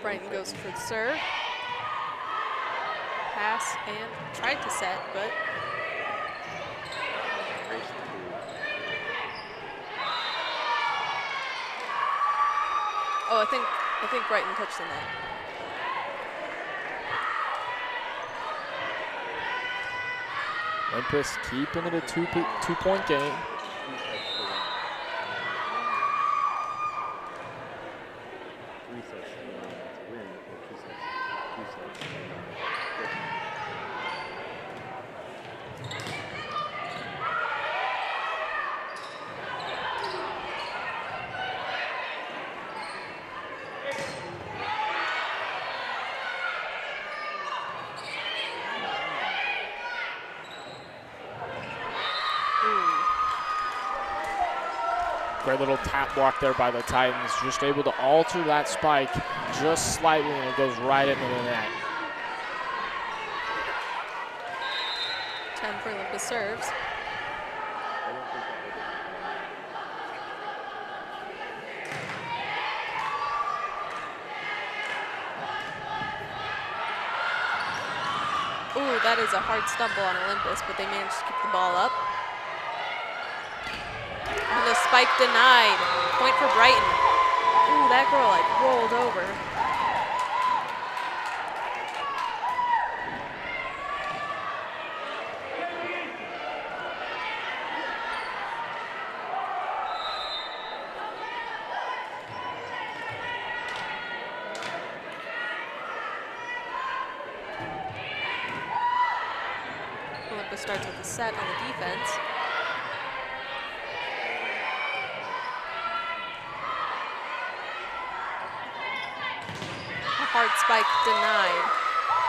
Brighton goes for the serve. Pass and tried to set, but oh, I think Brighton touched the net. Olympus keeping it a two-point game. Great little tap block there by the Titans. Just able to alter that spike just slightly, and it goes right into the net. 10 for Olympus serves. Ooh, that is a hard stumble on Olympus, but they managed to keep the ball up. And the spike denied. Point for Brighton. Ooh, that girl like rolled over. Olympus starts with a set on the defense. Hard spike denied,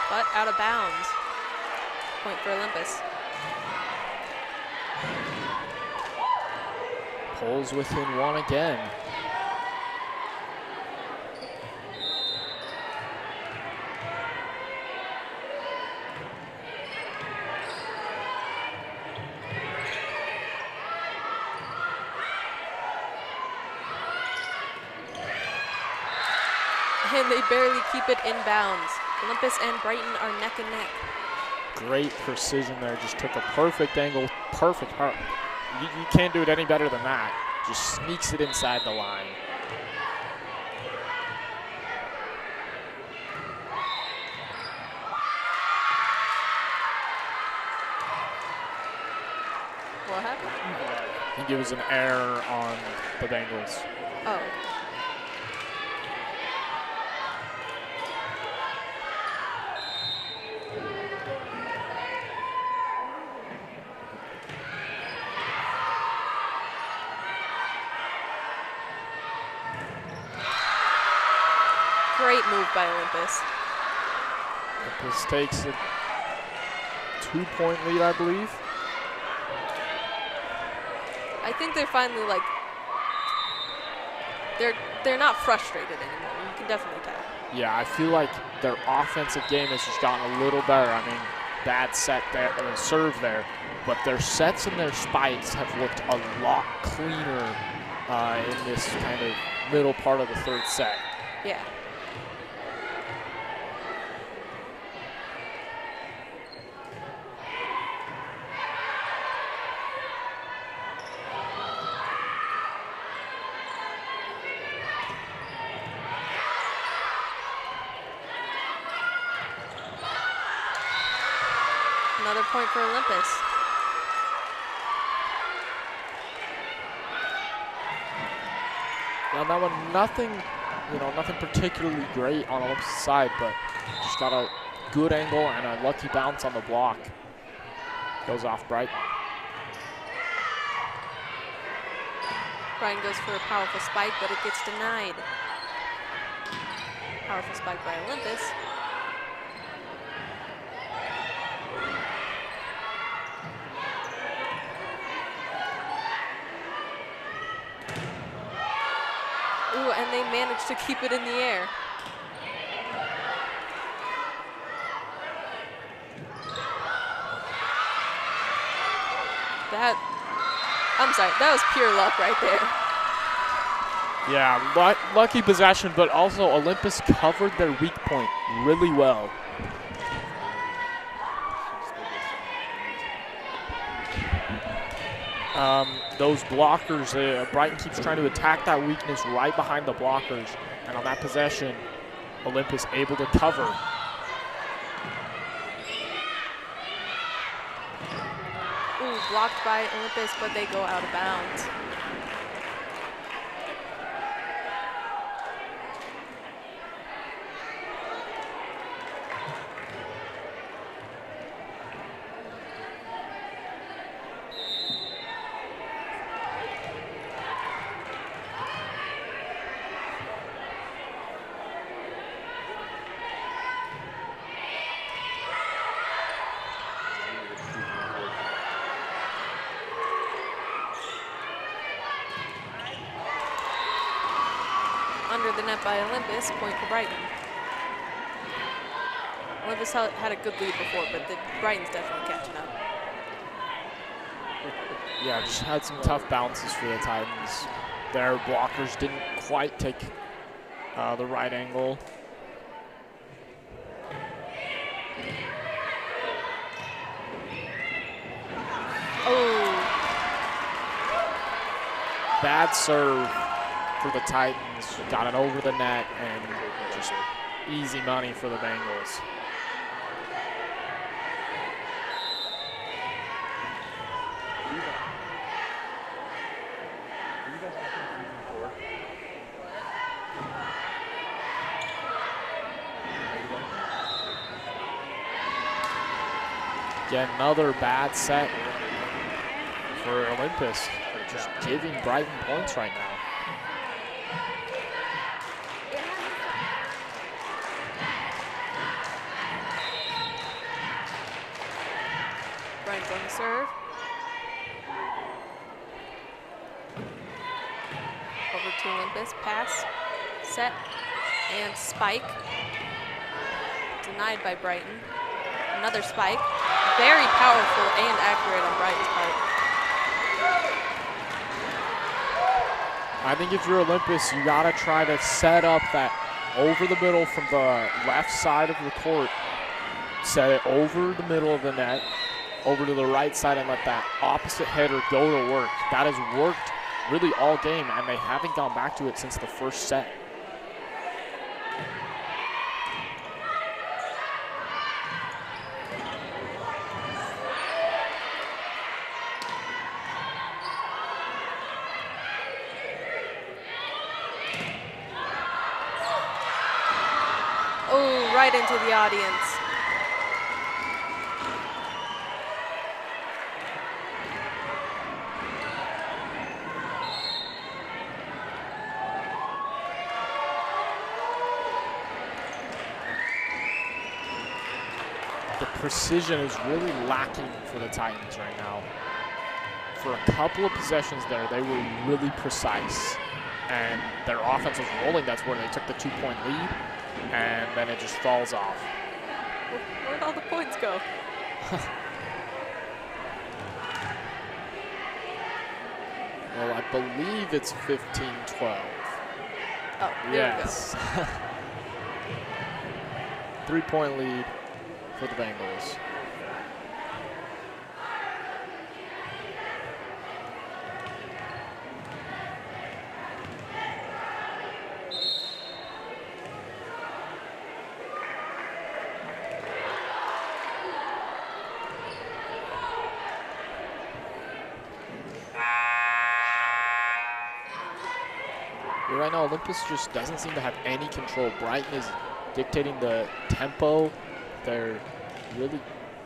but out of bounds. Point for Olympus. Pulls within one again. And they barely keep it in bounds. Olympus and Brighton are neck and neck. Great precision there. Just took a perfect angle, perfect heart. You can't do it any better than that. Just sneaks it inside the line. What happened? I think it was an error on the Bengals. Oh. Great move by Olympus. Olympus takes a 2-point lead, I believe. I think they're finally like, they're not frustrated anymore. You can definitely tell. Yeah, I feel like their offensive game has just gotten a little better. I mean, bad set there, serve there, but their sets and their spikes have looked a lot cleaner in this kind of middle part of the third set. Yeah. another point for Olympus. Yeah, that one, nothing particularly great on Olympus' side, but just got a good angle and a lucky bounce on the block. Goes off Brighton. Brighton goes for a powerful spike, but it gets denied. Powerful spike by Olympus. Ooh, and they managed to keep it in the air. I'm sorry, that was pure luck right there. Yeah, lucky possession, but also Olympus covered their weak point really well. Those blockers, Brighton keeps trying to attack that weakness right behind the blockers, and on that possession, Olympus able to cover. Ooh, blocked by Olympus, but they go out of bounds. Under the net by Olympus, point for Brighton. Olympus had a good lead before, but Brighton's definitely catching up. Yeah, just had some tough bounces for the Titans. Their blockers didn't quite take the right angle. Oh. Bad serve for the Titans. Got it over the net and just easy money for the Bengals. Again, another bad set for Olympus. They're just giving Brighton points right now. Brighton's on the serve. Over to Olympus, pass, set, and spike. Denied by Brighton. Another spike. Very powerful and accurate on Brighton's part. I think if you're Olympus, you gotta try to set up that over the middle from the left side of the court. Set it over the middle of the net, over to the right side, and let that opposite header go to work. That has worked really all game, and they haven't gone back to it since the first set. Oh, right into the audience. The precision is really lacking for the Titans right now. For a couple of possessions there, they were really precise. And their offense was rolling. That's where they took the 2-point lead. And then it just falls off. Where'd all the points go? Well, I believe it's 15-12. Oh, Yes. 3-point lead for the Bengals. Right now, Olympus just doesn't seem to have any control. Brighton is dictating the tempo. They're really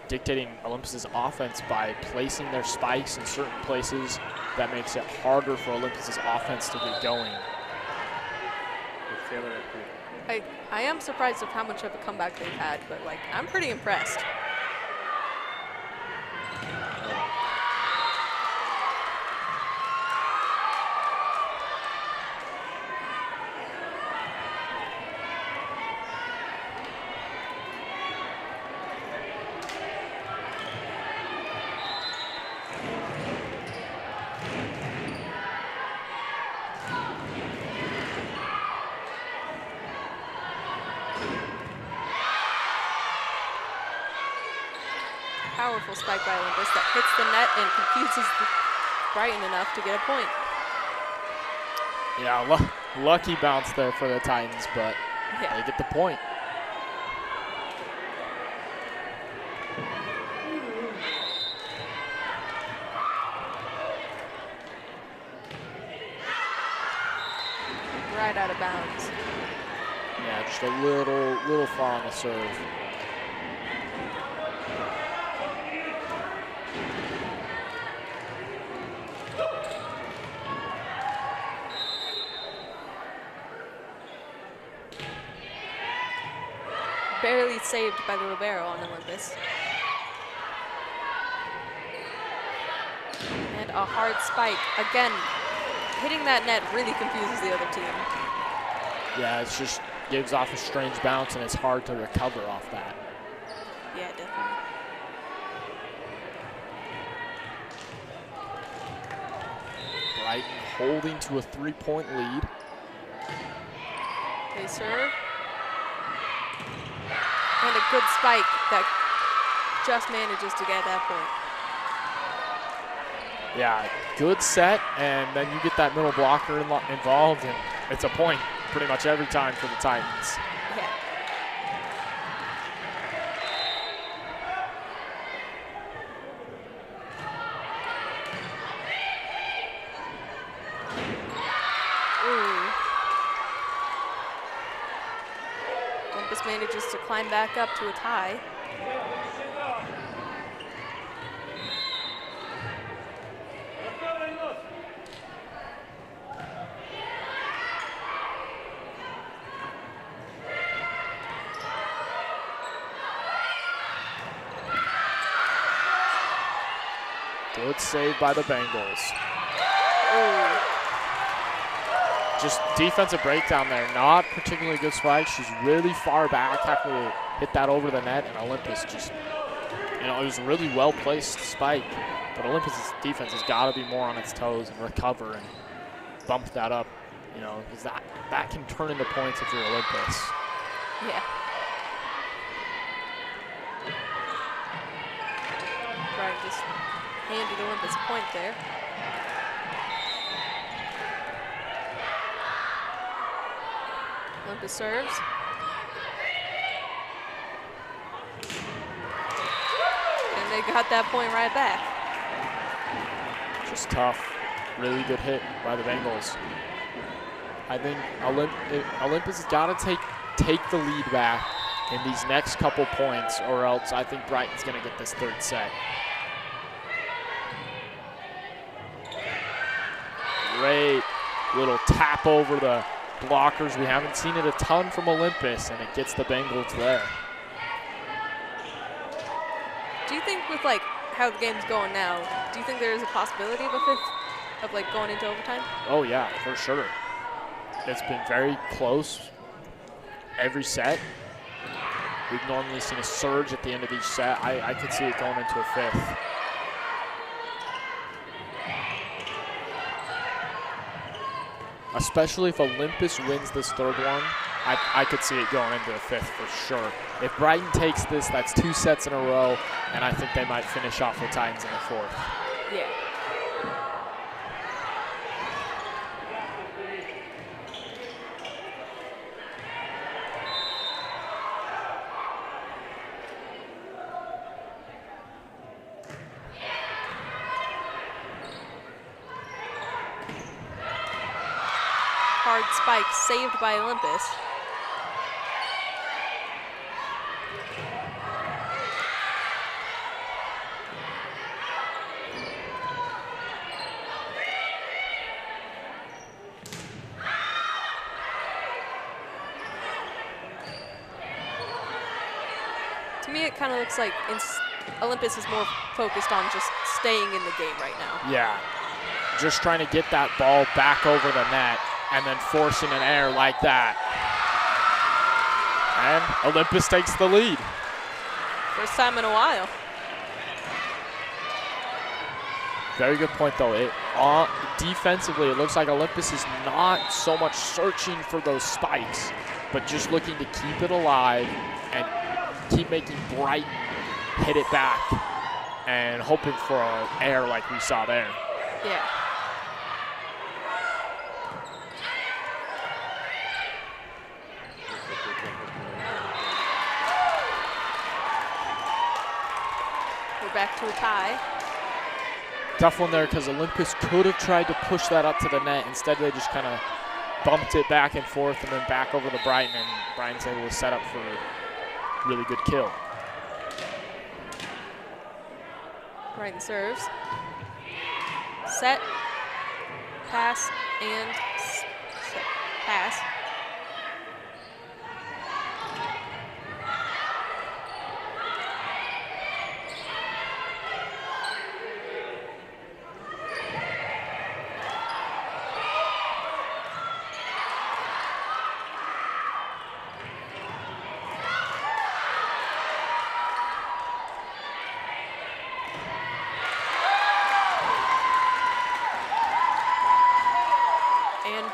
dictating Olympus's offense by placing their spikes in certain places. That makes it harder for Olympus's offense to get going. I am surprised of how much of a comeback they've had, but like I'm pretty impressed. Powerful spike by Olympus that hits the net and confuses Brighton enough to get a point. Yeah, lucky bounce there for the Titans, but Yeah. they get the point. Right out of bounds. Yeah, just a little far on the serve. Barely saved by the libero on Olympus. And a hard spike. Again, hitting that net really confuses the other team. Yeah, it's just gives off a strange bounce, and it's hard to recover off that. Yeah, definitely. Brighton holding to a 3-point lead. They serve. And a good spike that just manages to get that point. Yeah, good set, and then you get that middle blocker involved, and it's a point pretty much every time for the Titans. Yeah. Ooh. Olympus manages to climb back up to a tie. Good save by the Bengals. Ooh. Just defensive breakdown there. Not particularly good spike. She's really far back, having to hit that over the net, and Olympus just, it was a really well-placed spike, but Olympus's defense has got to be more on its toes and recover and bump that up, because that can turn into points if you're Olympus. Yeah. Brighton just handed Olympus a point there. Olympus serves. And they got that point right back. Just tough. Really good hit by the Bengals. I think Olympus has got to take the lead back in these next couple points, or else I think Brighton's going to get this third set. Great little tap over the blockers. We haven't seen it a ton from Olympus, and it gets the Bengals there. Do you think with how the game's going now, do you think there is a possibility of a fifth, of going into overtime? Oh yeah, for sure. It's been very close every set. We've normally seen a surge at the end of each set. I could see it going into a fifth. Especially if Olympus wins this third one, I could see it going into a fifth for sure. If Brighton takes this, that's 2 sets in a row, and I think they might finish off the Titans in the fourth. Yeah. hard spike saved by Olympus. To me, it kind of looks like Olympus is more focused on just staying in the game right now. Yeah, just trying to get that ball back over the net and then forcing an error like that. And Olympus takes the lead. First time in a while. Very good point, though. Defensively, it looks like Olympus is not so much searching for those spikes, but just looking to keep it alive and keep making Brighton hit it back and hoping for an error like we saw there. Yeah. We're back to a tie. Tough one there because Olympus could have tried to push that up to the net. Instead, they just kind of bumped it back and forth and then back over to Brighton, and Brighton's able to set up for a really good kill. Brighton serves. Set, pass, and set, pass.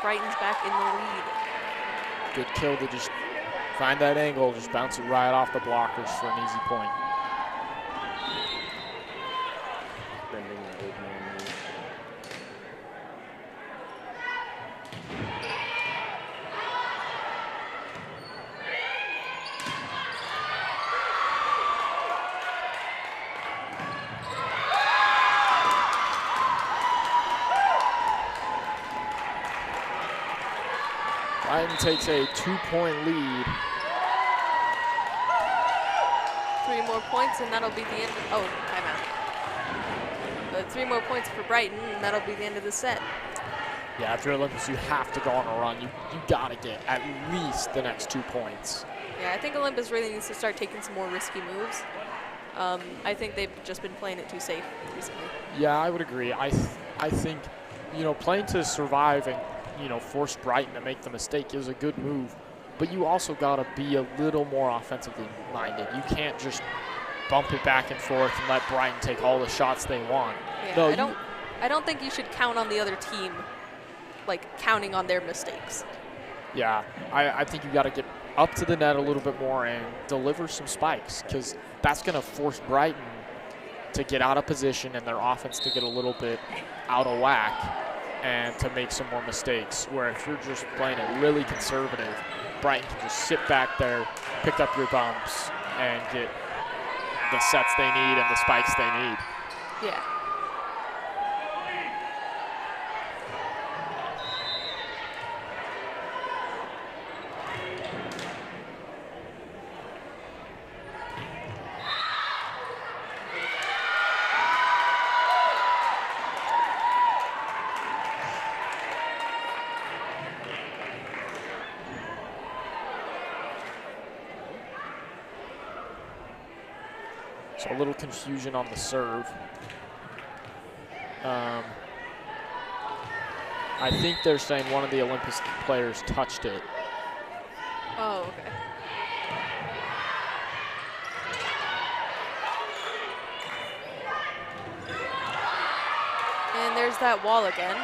Brighton's back in the lead. Good kill to just find that angle, just bounce it right off the blockers for an easy point. Bending the old man move. Brighton takes a 2-point lead. 3 more points, and that'll be the end. Oh, timeout. 3 more points for Brighton, and that'll be the end of the set. Yeah, if you're Olympus, you have to go on a run. You got to get at least the next 2 points. Yeah, I think Olympus really needs to start taking some more risky moves. I think they've just been playing it too safe recently. Yeah, I would agree. I think, playing to survive and, force Brighton to make the mistake is a good move, but you also got to be a little more offensively minded. You can't just bump it back and forth and let Brighton take all the shots they want. Yeah, No, I don't think you should count on the other team, counting on their mistakes. Yeah, I think you got to get up to the net a little bit more and deliver some spikes, because that's going to force Brighton to get out of position and their offense to get a little bit out of whack and to make some more mistakes, where if you're just playing it really conservative, Brighton can just sit back there, pick up your bumps, and get the sets they need and the spikes they need. Yeah. So a little confusion on the serve. I think they're saying one of the Olympus players touched it. Oh, okay. And there's that wall again.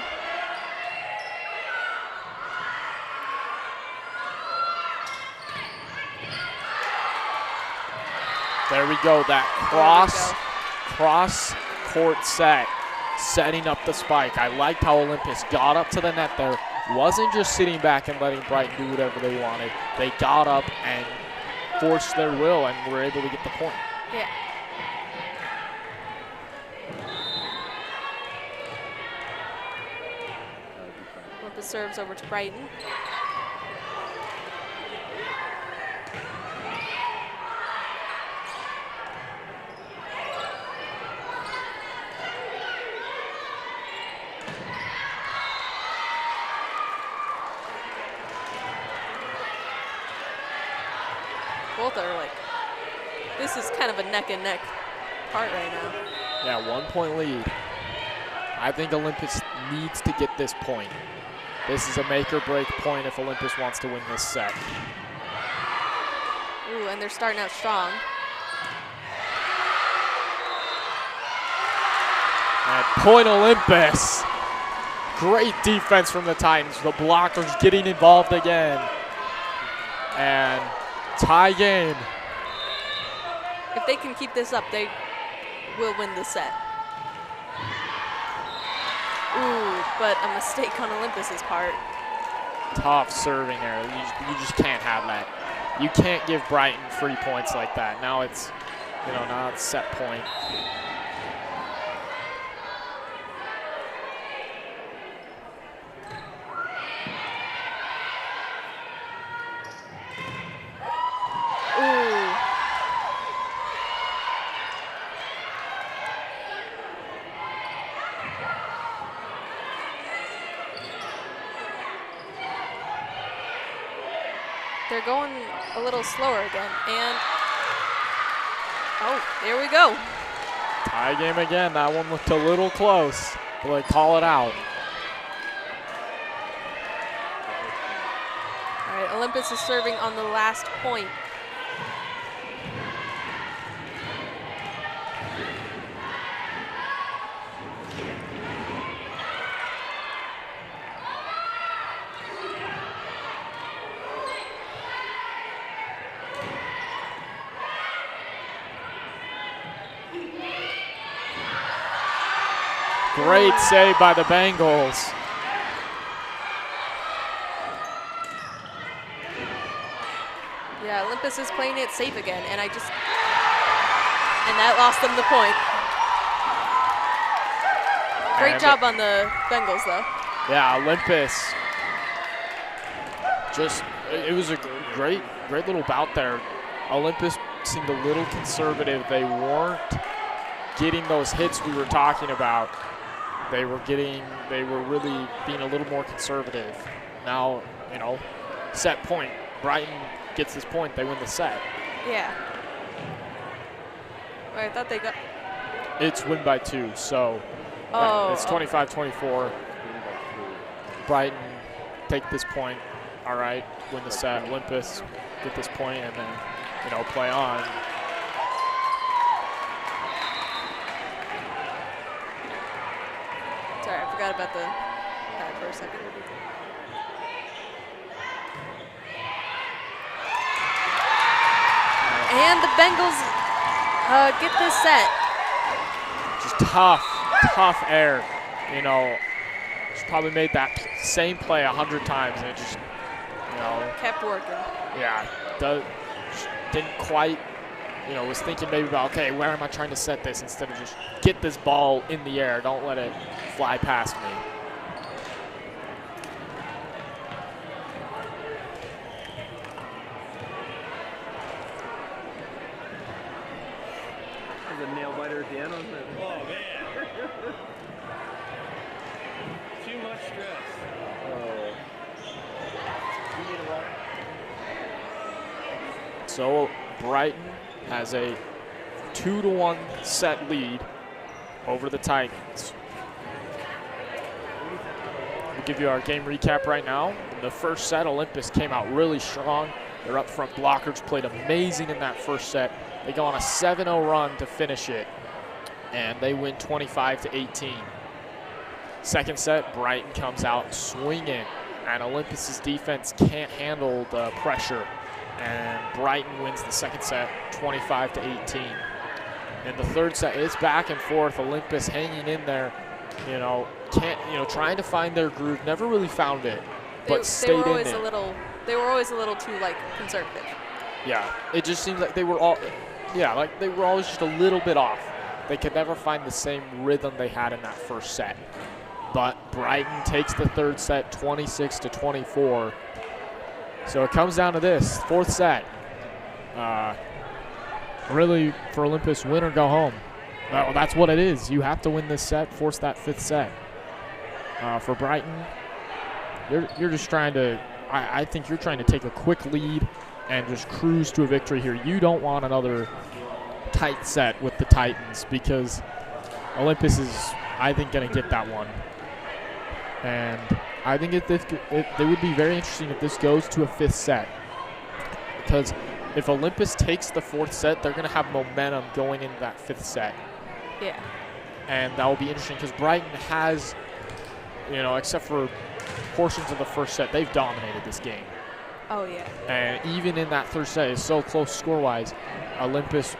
There we go, that cross court set, setting up the spike. I liked how Olympus got up to the net there. Wasn't just sitting back and letting Brighton do whatever they wanted. They got up and forced their will and were able to get the point. Yeah. We're Olympus serves over to Brighton. Both are like, this is kind of a neck and neck part right now. Yeah, 1 point lead. I think Olympus needs to get this point. This is a make or break point if Olympus wants to win this set. Ooh, and they're starting out strong. And point Olympus. Great defense from the Titans. The blockers getting involved again. And tie game. If they can keep this up, they will win the set. Ooh, but a mistake on Olympus's part. Tough serving error. You just can't have that. You can't give Brighton free points like that. Now it's, now it's set point. They're going a little slower again, and oh, there we go. Tie game again. That one looked a little close, but they call it out. All right, Olympus is serving on the last point. Great save by the Bengals. Yeah, Olympus is playing it safe again, and and that lost them the point. Great job on the Bengals, though. Yeah, Olympus. It was a great little bout there. Olympus seemed a little conservative. They weren't getting those hits we were talking about. They were really being a little more conservative. Now, set point. Brighton gets this point, they win the set. Yeah. Well, I thought they got... It's win by 2, so it's 25-24. Brighton take this point. All right, win the set. Olympus get this point and then, play on. Sorry, I forgot about the pad for a second. And the Bengals get this set. Just tough air. Just probably made that same play 100 times and it just, kept working. Yeah, didn't quite, was thinking maybe about, okay, where am I trying to set this instead of just get this ball in the air. Don't let it fly past me. There's a nail biter at the end, wasn't it? Oh, man. Too much stress. Oh. So Brighton has a 2-1 set lead over the Titans. We'll give you our game recap right now. In the first set, Olympus came out really strong. Their up front blockers played amazing in that first set. They go on a 7-0 run to finish it, and they win 25-18. Second set, Brighton comes out swinging, and Olympus's defense can't handle the pressure, and Brighton wins the second set 25-18. In the third set, it's back and forth. Olympus hanging in there, trying to find their groove. Never really found it, but stayed in it. They were always a little too conservative. Yeah, it just seems like they were always just a little bit off. They could never find the same rhythm they had in that first set. but Brighton takes the third set 26-24. So it comes down to this, fourth set. Really, for Olympus, win or go home. Well, that's what it is. You have to win this set, force that fifth set. For Brighton, you're just trying to, I think you're trying to take a quick lead and just cruise to a victory here. You don't want another tight set with the Titans because Olympus is, I think, going to get that one. And I think it would be very interesting if this goes to a fifth set, because if Olympus takes the fourth set, they're going to have momentum going into that fifth set. Yeah. And that will be interesting because Brighton has, except for portions of the first set, they've dominated this game. Oh, yeah. And even in that third set, it's so close score-wise, Olympus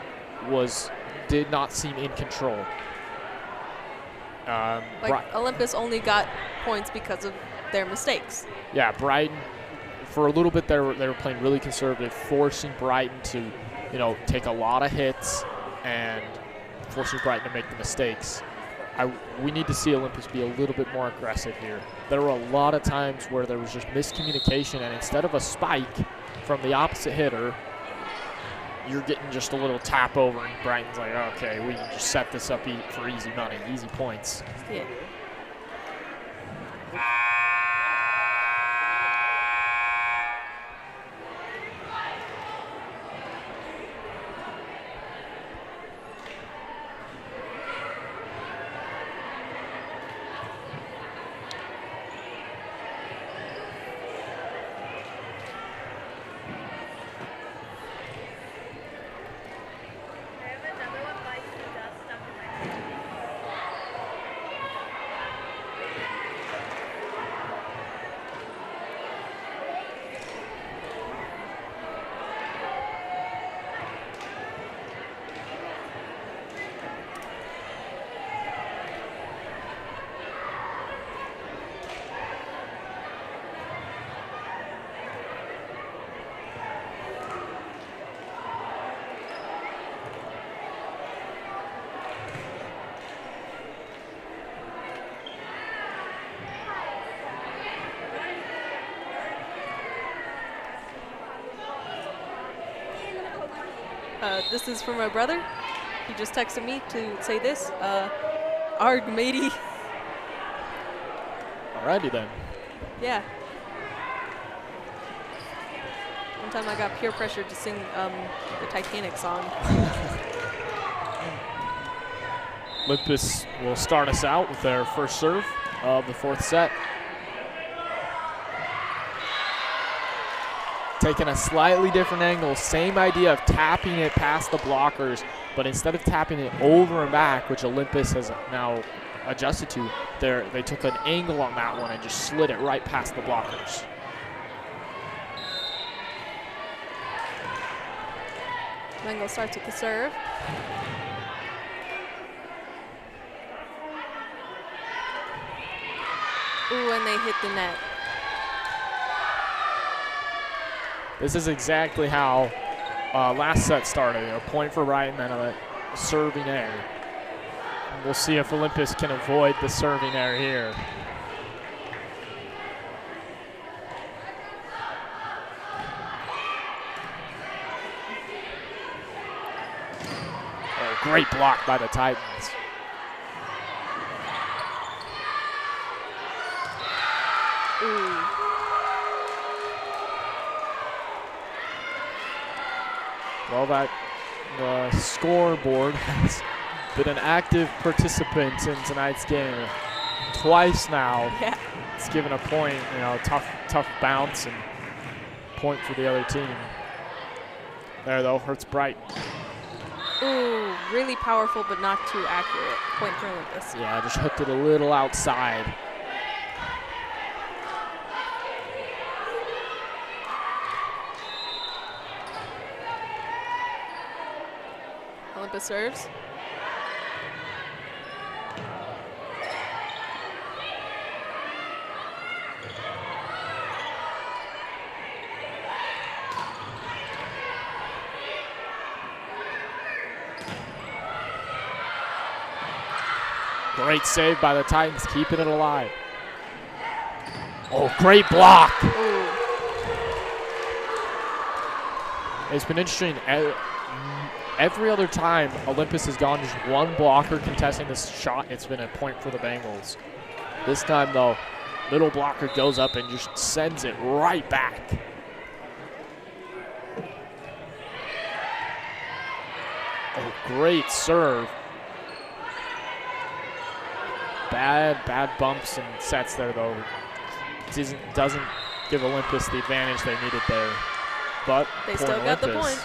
did not seem in control. Olympus only got points because of their mistakes. Yeah, Brighton, for a little bit they were playing really conservative, forcing Brighton to, take a lot of hits and forcing Brighton to make the mistakes. We need to see Olympus be a little bit more aggressive here. There were a lot of times where there was just miscommunication, and instead of a spike from the opposite hitter, you're getting just a little tap over, and Brighton's like, okay, we can just set this up for easy money, easy points. Yeah. This is for my brother. He just texted me to say this. Arg, matey. Alrighty then. Yeah. One time I got peer pressure to sing the Titanic song. Olympus will start us out with their first serve of the fourth set. Taking a slightly different angle, same idea of tapping it past the blockers, but instead of tapping it over and back, which Olympus has now adjusted to, they took an angle on that one and just slid it right past the blockers. Mango starts with the serve. Ooh, and they hit the net. This is exactly how last set started. A point for Brighton and a serving error. And we'll see if Olympus can avoid the serving error here. Oh, great block by the Titans. Ooh. Well, the scoreboard has been an active participant in tonight's game. Twice now. Yeah. It's given a point, tough bounce and point for the other team. There, though, hurts Brighton. Ooh, really powerful but not too accurate. Point for Olympus. Yeah, just hooked it a little outside. Olympus serves. Great save by the Titans, keeping it alive. Oh, great block. Ooh. It's been interesting. Every other time Olympus has gone just one blocker contesting this shot, it's been a point for the Bengals. This time, though, middle blocker goes up and just sends it right back. Oh, great serve. Bad bumps and sets there, though. Doesn't give Olympus the advantage they needed there. But they still got the point.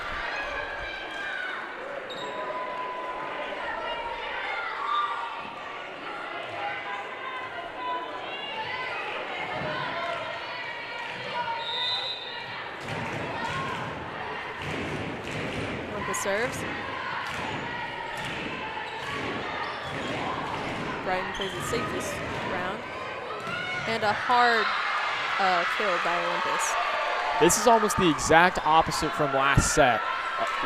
Olympus serves. Brighton plays it safest round. And a hard kill by Olympus. This is almost the exact opposite from last set.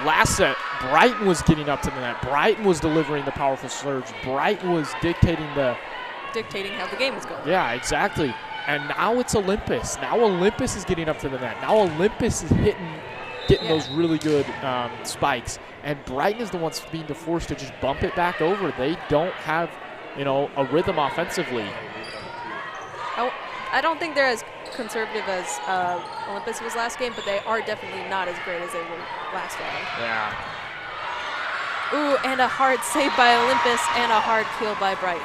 Last set, Brighton was getting up to the net. Brighton was delivering the powerful surge. Brighton was dictating how the game was going. Yeah, exactly. And now it's Olympus. Now Olympus is getting up to the net. Now Olympus is getting those really good spikes. And Brighton is the ones being forced to just bump it back over. They don't have, a rhythm offensively. I don't think they're as conservative as Olympus was last game, but they are definitely not as great as they were last round. Yeah. Ooh, and a hard save by Olympus and a hard kill by Brighton.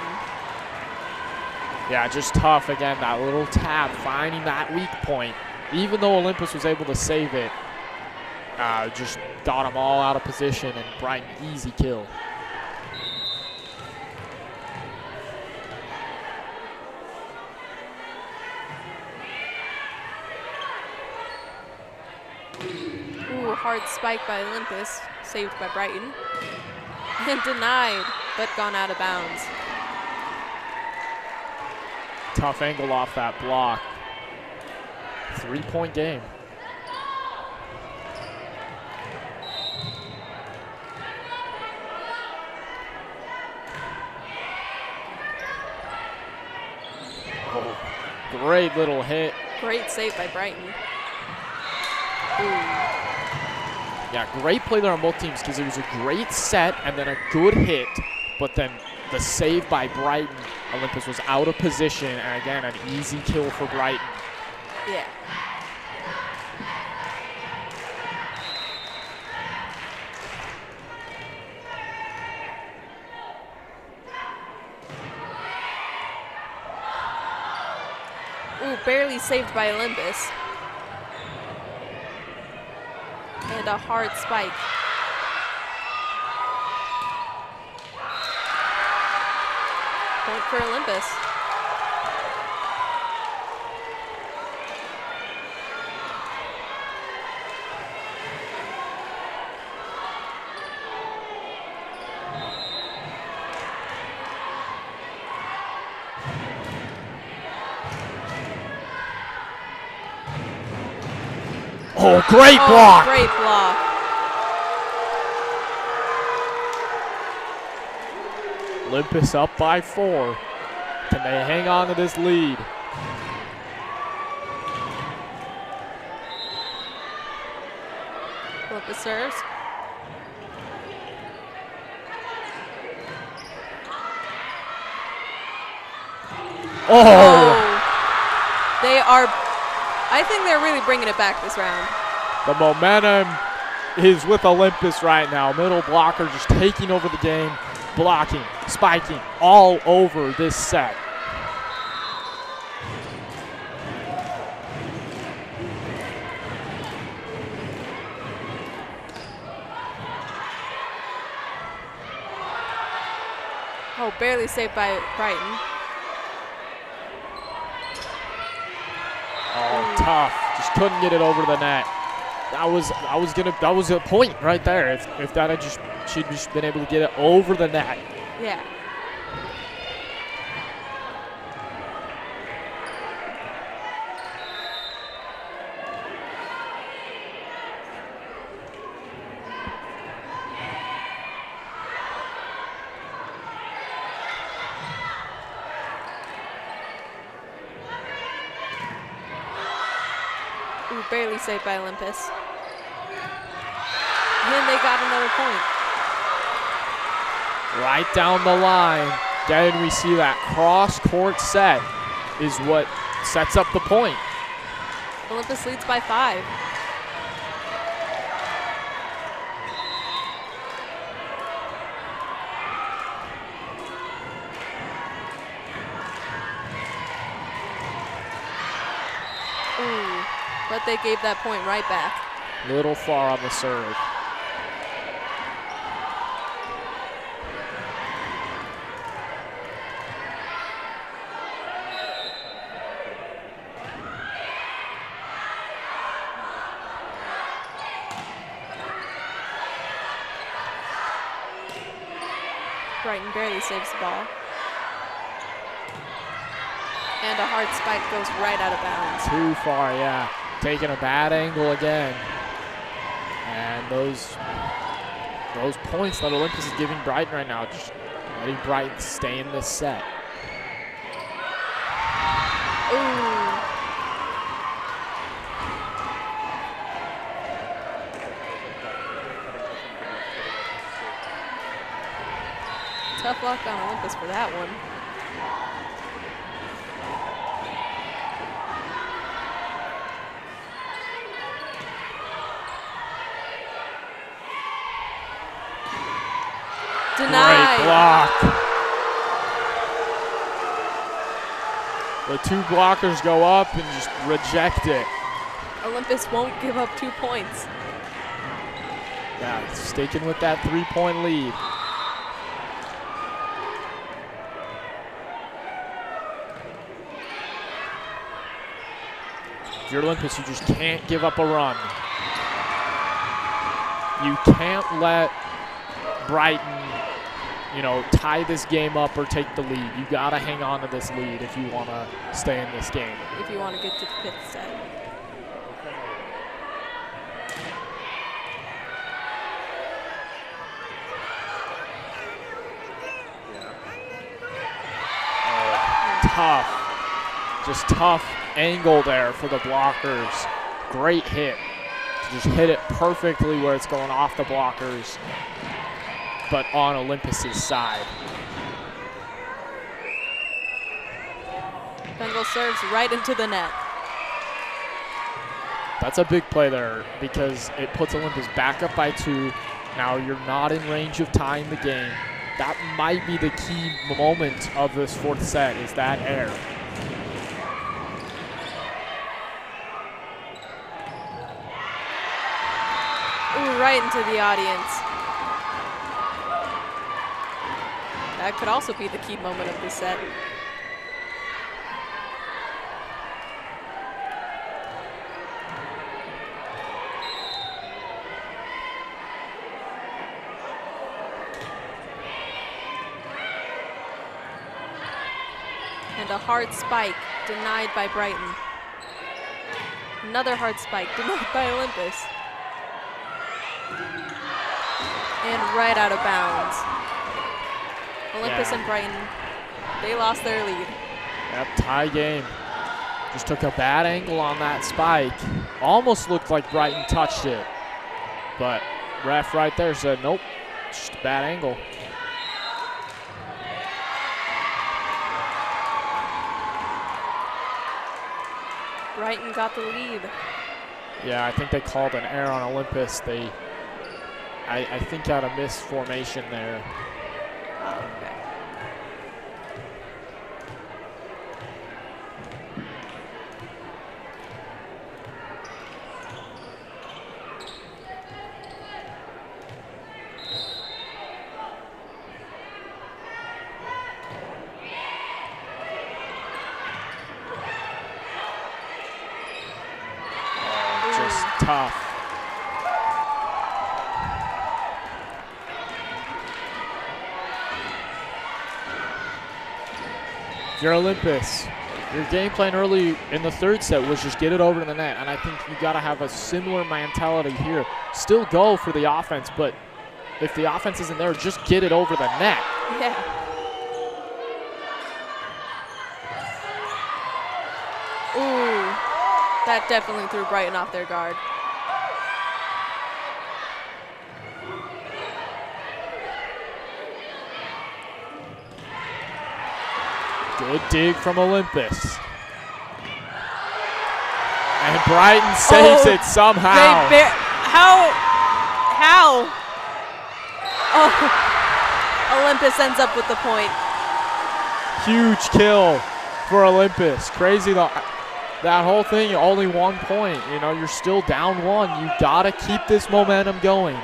Yeah, just tough. Again, that little tap, finding that weak point. Even though Olympus was able to save it, just got them all out of position, and Brighton, easy kill. Hard spike by Olympus, saved by Brighton, and denied, but gone out of bounds. Tough angle off that block. 3-point game. Oh, great little hit. Great save by Brighton. Ooh. Yeah, great play there on both teams because it was a great set and then a good hit, but then the save by Brighton. Olympus was out of position, and again, an easy kill for Brighton. Yeah. Ooh, barely saved by Olympus. And a hard spike. Point for Olympus. Oh, great block. Great block. Olympus up by 4. Can they hang on to this lead? Olympus serves. Oh! They are, I think they're really bringing it back this round. The momentum is with Olympus right now. Middle blocker just taking over the game, blocking, spiking all over this set. Oh, barely saved by Brighton. Oh, tough. Just couldn't get it over the net. That was a point right there. If that had she'd just been able to get it over the net. Yeah. Ooh, barely saved by Olympus. And they got another point. Right down the line. Again, we see that cross-court set is what sets up the point. Olympus leads by 5. Ooh, but they gave that point right back. Little far on the serve. Brighton barely saves the ball. And a hard spike goes right out of bounds. Too far, yeah. Taking a bad angle again. And those points that Olympus is giving Brighton right now, just letting Brighton stay in this set. Ooh. Tough luck on Olympus for that one. Denied. Great block. The 2 blockers go up and just reject it. Olympus won't give up 2 points. Yeah, sticking with that 3-point lead. If you're Olympus, you just can't give up a run. You can't let Brighton, tie this game up or take the lead. You gotta hang on to this lead if you wanna stay in this game. If you want to get to the 5th set. Tough, just tough angle there for the blockers. Great hit. Just hit it perfectly where it's going off the blockers, but on Olympus's side. Bengal serves right into the net. That's a big play there because it puts Olympus back up by 2. Now you're not in range of tying the game. That might be the key moment of this 4th set, is that air. Ooh, right into the audience. That could also be the key moment of this set. And a hard spike denied by Brighton. Another hard spike denied by Olympus. And right out of bounds. Olympus and Brighton, they lost their lead. Yep, tie game. Just took a bad angle on that spike. Almost looked like Brighton touched it. But ref right there said, nope, just a bad angle. Brighton got the lead. Yeah, I think they called an error on Olympus. I think out of missed formation there. Okay. Just tough. If you're Olympus, your game plan early in the 3rd set was just get it over to the net, and I think you got to have a similar mentality here. Still go for the offense, but if the offense isn't there, just get it over the net. Yeah. Ooh. That definitely threw Brighton off their guard. Good dig from Olympus. And Brighton saves it somehow. How? Oh, Olympus ends up with the point. Huge kill for Olympus. Crazy that whole thing, only 1 point. You know, you're still down 1. You gotta keep this momentum going.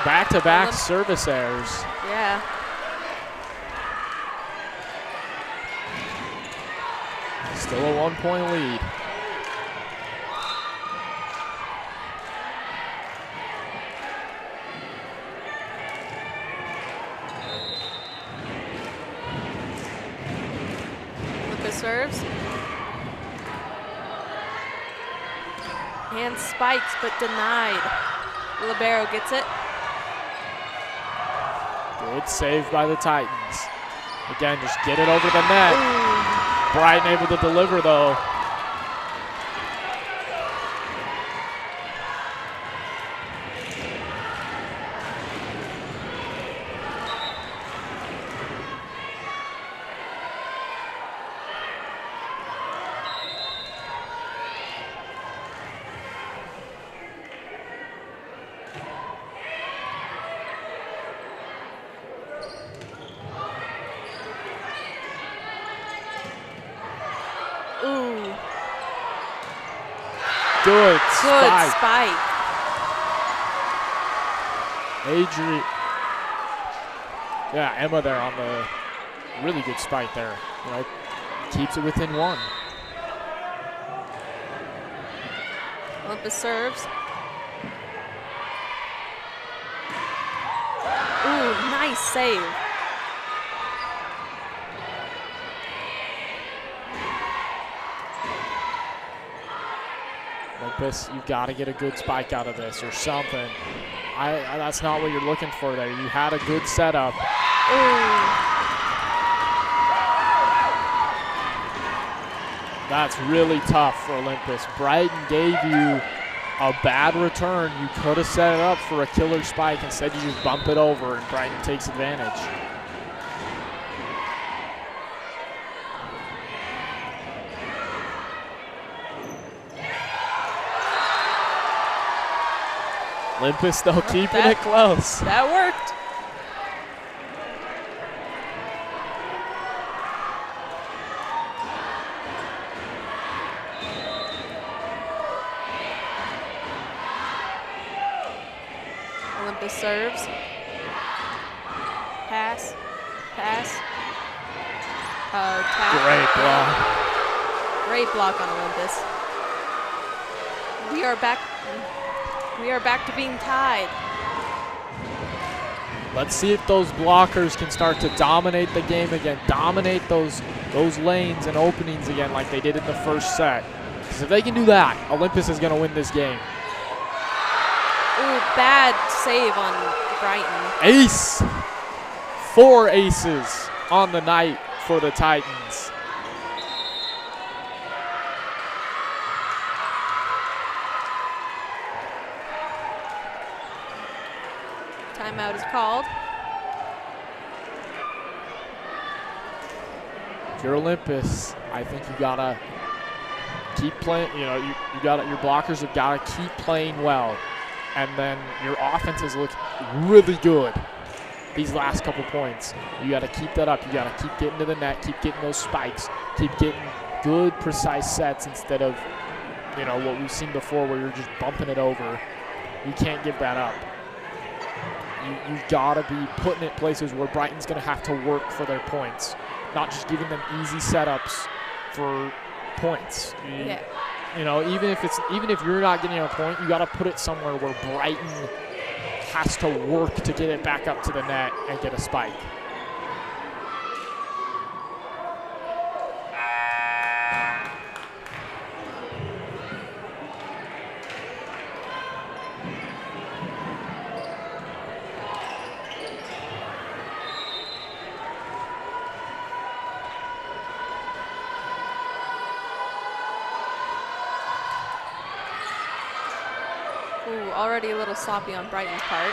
Back-to-back service errors. Yeah. Still a 1 point lead. Olympus serves. And spikes, but denied. Libero gets it. Good save by the Titans. Again, just get it over the net. Ooh. Brighton able to deliver, though. Good spike. Adrian. Yeah, Emma there on the really good spike there. You know, keeps it within 1. Olympus serves. Ooh, nice save. Olympus, you got to get a good spike out of this or something. That's not what you're looking for there. You had a good setup. Ooh. That's really tough for Olympus. Brighton gave you a bad return. You could have set it up for a killer spike. Instead, you just bump it over, and Brighton takes advantage. Olympus, though, keeping it close. That worked. Olympus serves. Pass. Tap. Great block. Great block on Olympus. We are back to being tied. Let's see if those blockers can start to dominate the game again, dominate those lanes and openings again like they did in the first set. Because if they can do that, Olympus is going to win this game. Ooh, bad save on Brighton. Ace. 4 aces on the night for the Titans. Timeout is called. If you're Olympus, I think you gotta keep playing. You know, your blockers have gotta keep playing well, and then your offenses look really good. These last couple points, you gotta keep that up. You gotta keep getting to the net, keep getting those spikes, keep getting good, precise sets instead of, you know, what we've seen before where you're just bumping it over. You can't give that up. You've got to be putting it places where Brighton's going to have to work for their points, not just giving them easy setups for points. Yeah. You know, even if you're not getting a point, you got to put it somewhere where Brighton has to work to get it back up to the net and get a spike. Ooh, already a little sloppy on Brighton's part.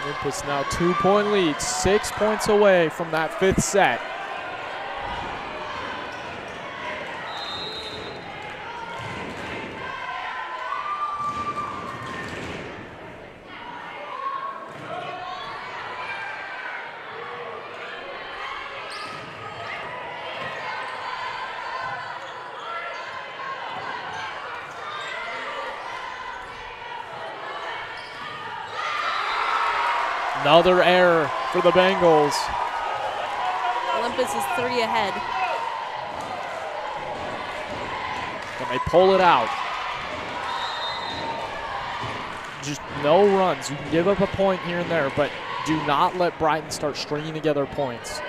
Olympus now 2-point lead, 6 points away from that 5th set. Another error for the Bengals. Olympus is 3 ahead. Can they pull it out? Just no runs. You can give up a point here and there, but do not let Brighton start stringing together points.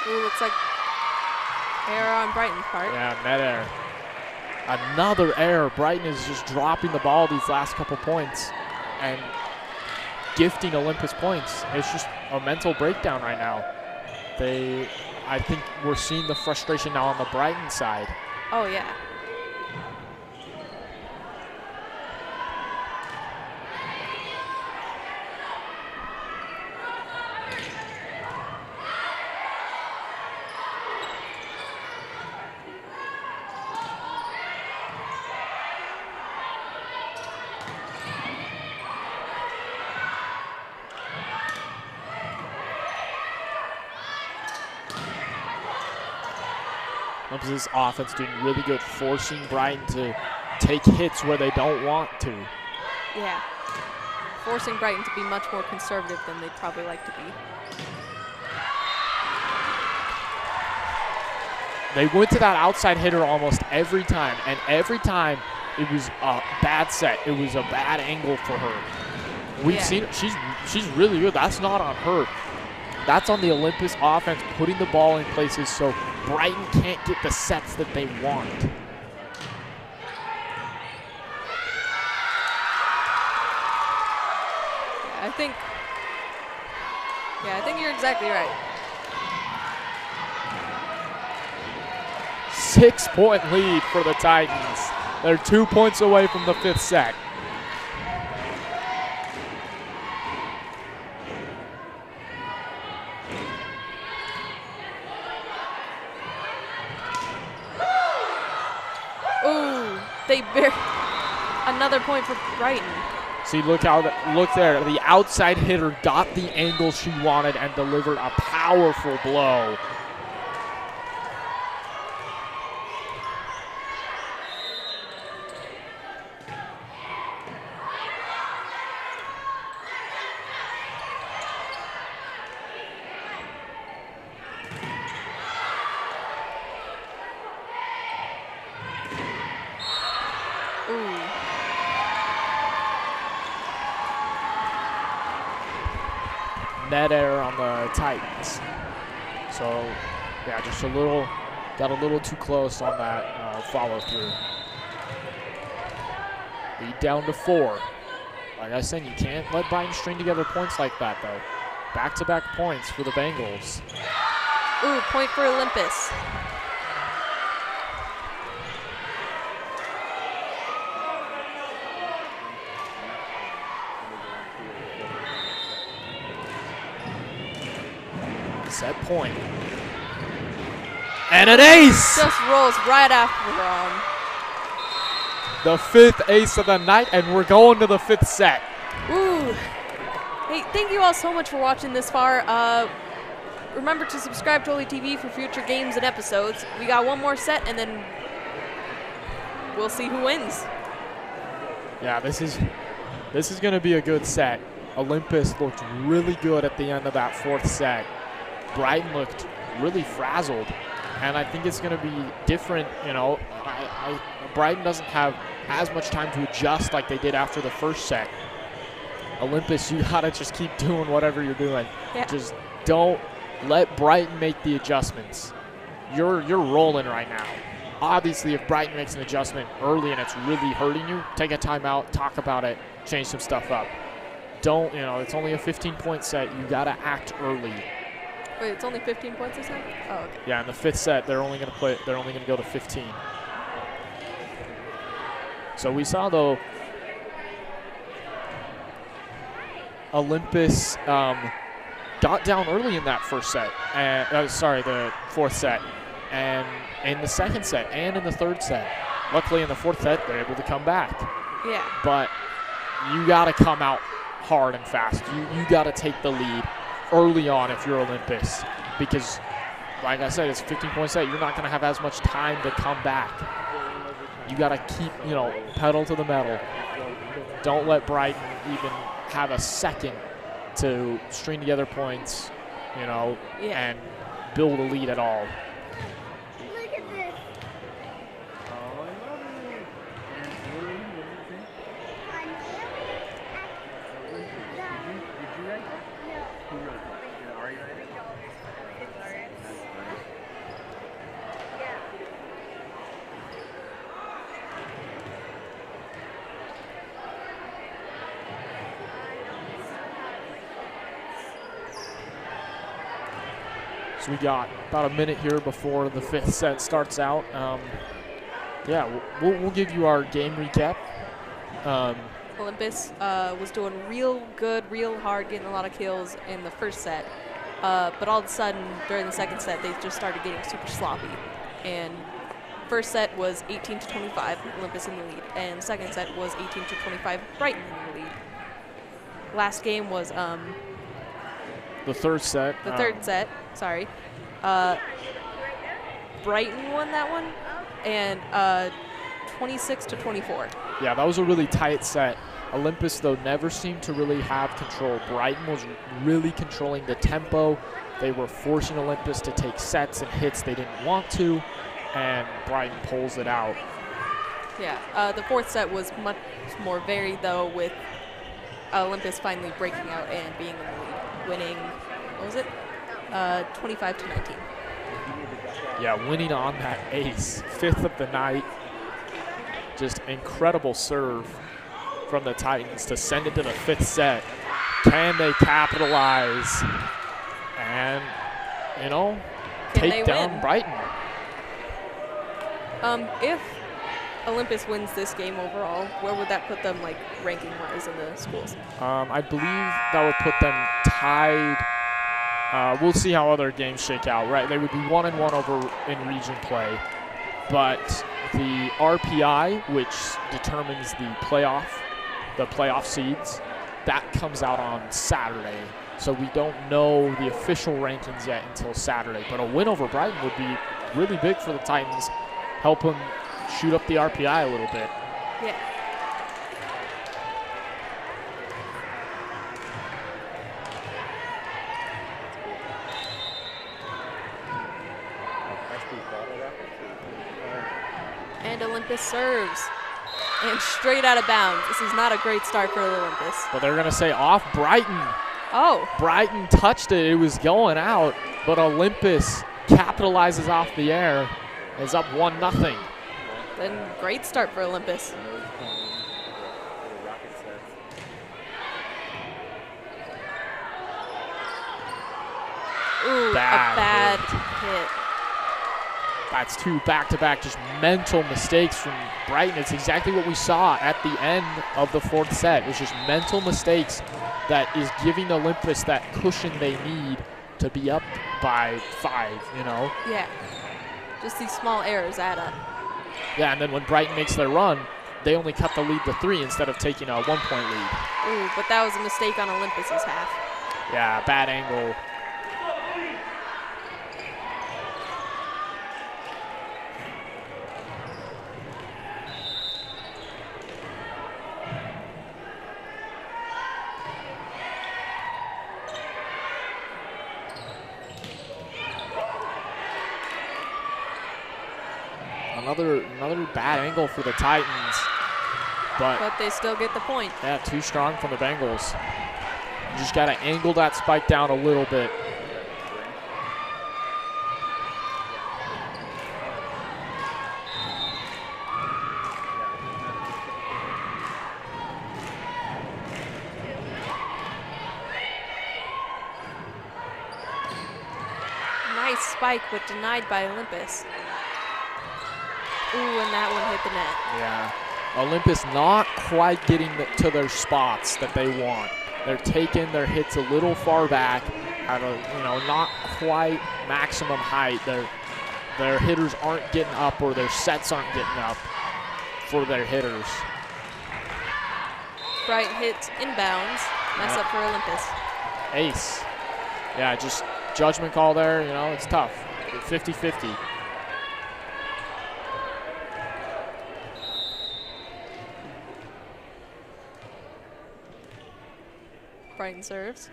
Ooh, looks like error on Brighton's part. Yeah, net error. Another error. Brighton is just dropping the ball these last couple points and gifting Olympus points. It's just a mental breakdown right now. I think we're seeing the frustration now on the Brighton side. Oh, yeah. Olympus' offense doing really good, forcing Brighton to take hits where they don't want to. Yeah. Forcing Brighton to be much more conservative than they'd probably like to be. They went to that outside hitter almost every time, and every time it was a bad set. It was a bad angle for her. We've seen it. She's really good. That's not on her. That's on the Olympus offense, putting the ball in places so Brighton can't get the sets that they want. I think you're exactly right. 6-point lead for the Titans. They're 2 points away from the 5th set. Another point for Brighton. See, look there. The outside hitter got the angle she wanted and delivered a powerful blow. Net error on the Titans. So, yeah, just got a little too close on that follow through. Lead down to 4. Like I said, you can't let Brighton string together points like that, though. Back-to-back points for the Bengals. Ooh, point for Olympus. Set point. And an ace! Just rolls right after the 5th ace of the night, and we're going to the 5th set. Ooh. Hey, thank you all so much for watching this far. remember to subscribe to OlyTV for future games and episodes. We got one more set, and then we'll see who wins. Yeah, this is going to be a good set. Olympus looked really good at the end of that 4th set. Brighton looked really frazzled, and I think it's going to be different. You know, Brighton doesn't have as much time to adjust like they did after the 1st set. Olympus, you got to just keep doing whatever you're doing. Yeah. Just don't let Brighton make the adjustments. You're rolling right now. Obviously, if Brighton makes an adjustment early and it's really hurting you, take a timeout, talk about it, change some stuff up. Don't, you know, it's only a 15-point set. You got to act early. Wait, it's only 15 points this time? Oh, okay. Yeah, in the 5th set, they're only going to go to 15. So we saw, though, Olympus got down early in that 1st set. The 4th set. And in the 2nd set and in the 3rd set. Luckily, in the 4th set, they're able to come back. Yeah. But you got to come out hard and fast. You got to take the lead early on if you're Olympus, because, like I said, it's a 15-point set. You're not going to have as much time to come back. You got to keep, pedal to the metal. Don't let Brighton even have a second to string together points, and build a lead at all. So we got about a minute here before the 5th set starts out. We'll give you our game recap. Olympus was doing real good, real hard, getting a lot of kills in the 1st set. But all of a sudden, during the 2nd set, they just started getting super sloppy. And 1st set was 18-25, Olympus in the lead. And 2nd set was 18-25, Brighton in the lead. Last game was the 3rd set. The 3rd set, sorry. Brighton won that one, and 26-24. Yeah, that was a really tight set. Olympus, though, never seemed to really have control. Brighton was really controlling the tempo. They were forcing Olympus to take sets and hits they didn't want to, and Brighton pulls it out. Yeah, the 4th set was much more varied, though, with Olympus finally breaking out and being in the lead, winning, 25-19. Yeah, winning on that ace, 5th of the night. Just incredible serve from the Titans to send it to the 5th set. Can they capitalize and, take down Brighton? If Olympus wins this game overall, where would that put them, ranking-wise in the schools? I believe that would put them tied. We'll see how other games shake out, right? They would be 1-1 over in region play. But the RPI, which determines the playoff seeds, that comes out on Saturday. So we don't know the official rankings yet until Saturday. But a win over Brighton would be really big for the Titans. Help them shoot up the RPI a little bit. Yeah. And Olympus serves. And straight out of bounds. This is not a great start for Olympus. But they're going to say off Brighton. Oh. Brighton touched it. It was going out. But Olympus capitalizes off the air. Is up 1-0. Then great start for Olympus. Ooh, a bad hit. That's 2 back-to-back just mental mistakes from Brighton. It's exactly what we saw at the end of the 4th set. It's just mental mistakes that is giving Olympus that cushion they need to be up by 5, Yeah. Just these small errors add up. Yeah, and then when Brighton makes their run, they only cut the lead to 3 instead of taking a 1-point lead. Ooh, but that was a mistake on Olympus's half. Yeah, bad angle. another bad angle for the Titans. But they still get the point. Yeah, too strong from the Bengals. You just got to angle that spike down a little bit. Nice spike, but denied by Olympus. Ooh, and that one hit the net. Yeah. Olympus not quite getting to their spots that they want. They're taking their hits a little far back at a, not quite maximum height. Their hitters aren't getting up, or their sets aren't getting up for their hitters. Brighton hits inbounds. Mess up for Olympus. Ace. Yeah, just judgment call there. It's tough. 50-50. Brighton serves.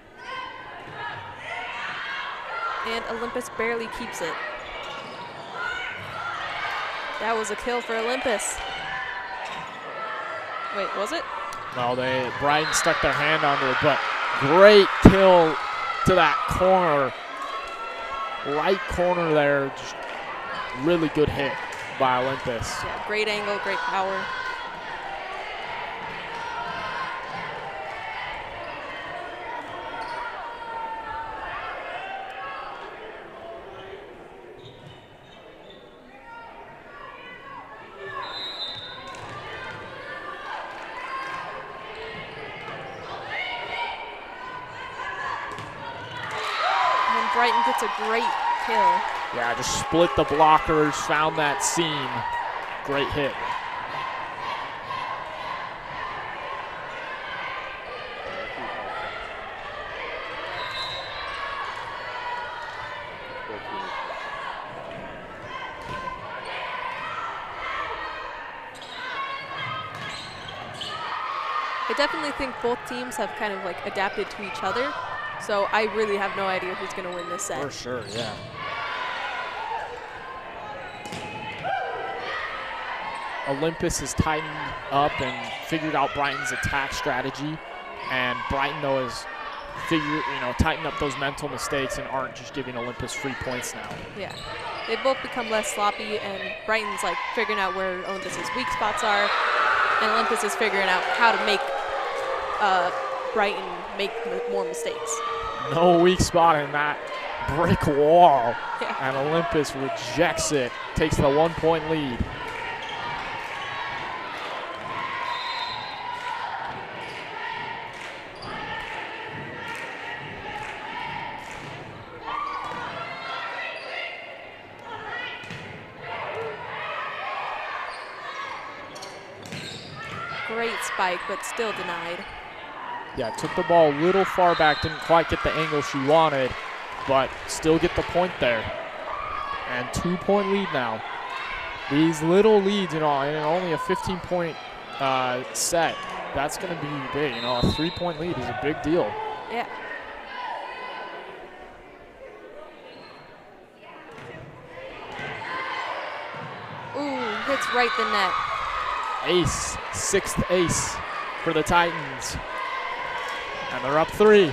And Olympus barely keeps it. That was a kill for Olympus. Wait, was it? No, Brighton stuck their hand onto it, but great kill to that corner. Right corner there. Just really good hit by Olympus. Yeah, great angle, great power. Brighton gets a great kill. Yeah, just split the blockers, found that seam. Great hit. I definitely think both teams have kind of adapted to each other. So I really have no idea who's going to win this set. For sure, yeah. Olympus has tightened up and figured out Brighton's attack strategy, and Brighton, though, has tightened up those mental mistakes and aren't just giving Olympus free points now. Yeah, they've both become less sloppy, and Brighton's figuring out where Olympus's weak spots are, and Olympus is figuring out how to make Brighton make more mistakes. No weak spot in that brick wall. Yeah. And Olympus rejects it, takes the 1-point lead. Great spike, but still denied. Yeah, took the ball a little far back, didn't quite get the angle she wanted, but still get the point there. And 2-point lead now. These little leads, in only a 15-point set, that's going to be big. A 3-point lead is a big deal. Yeah. Ooh, hits right the net. Ace, 6th ace for the Titans. And they're up 3.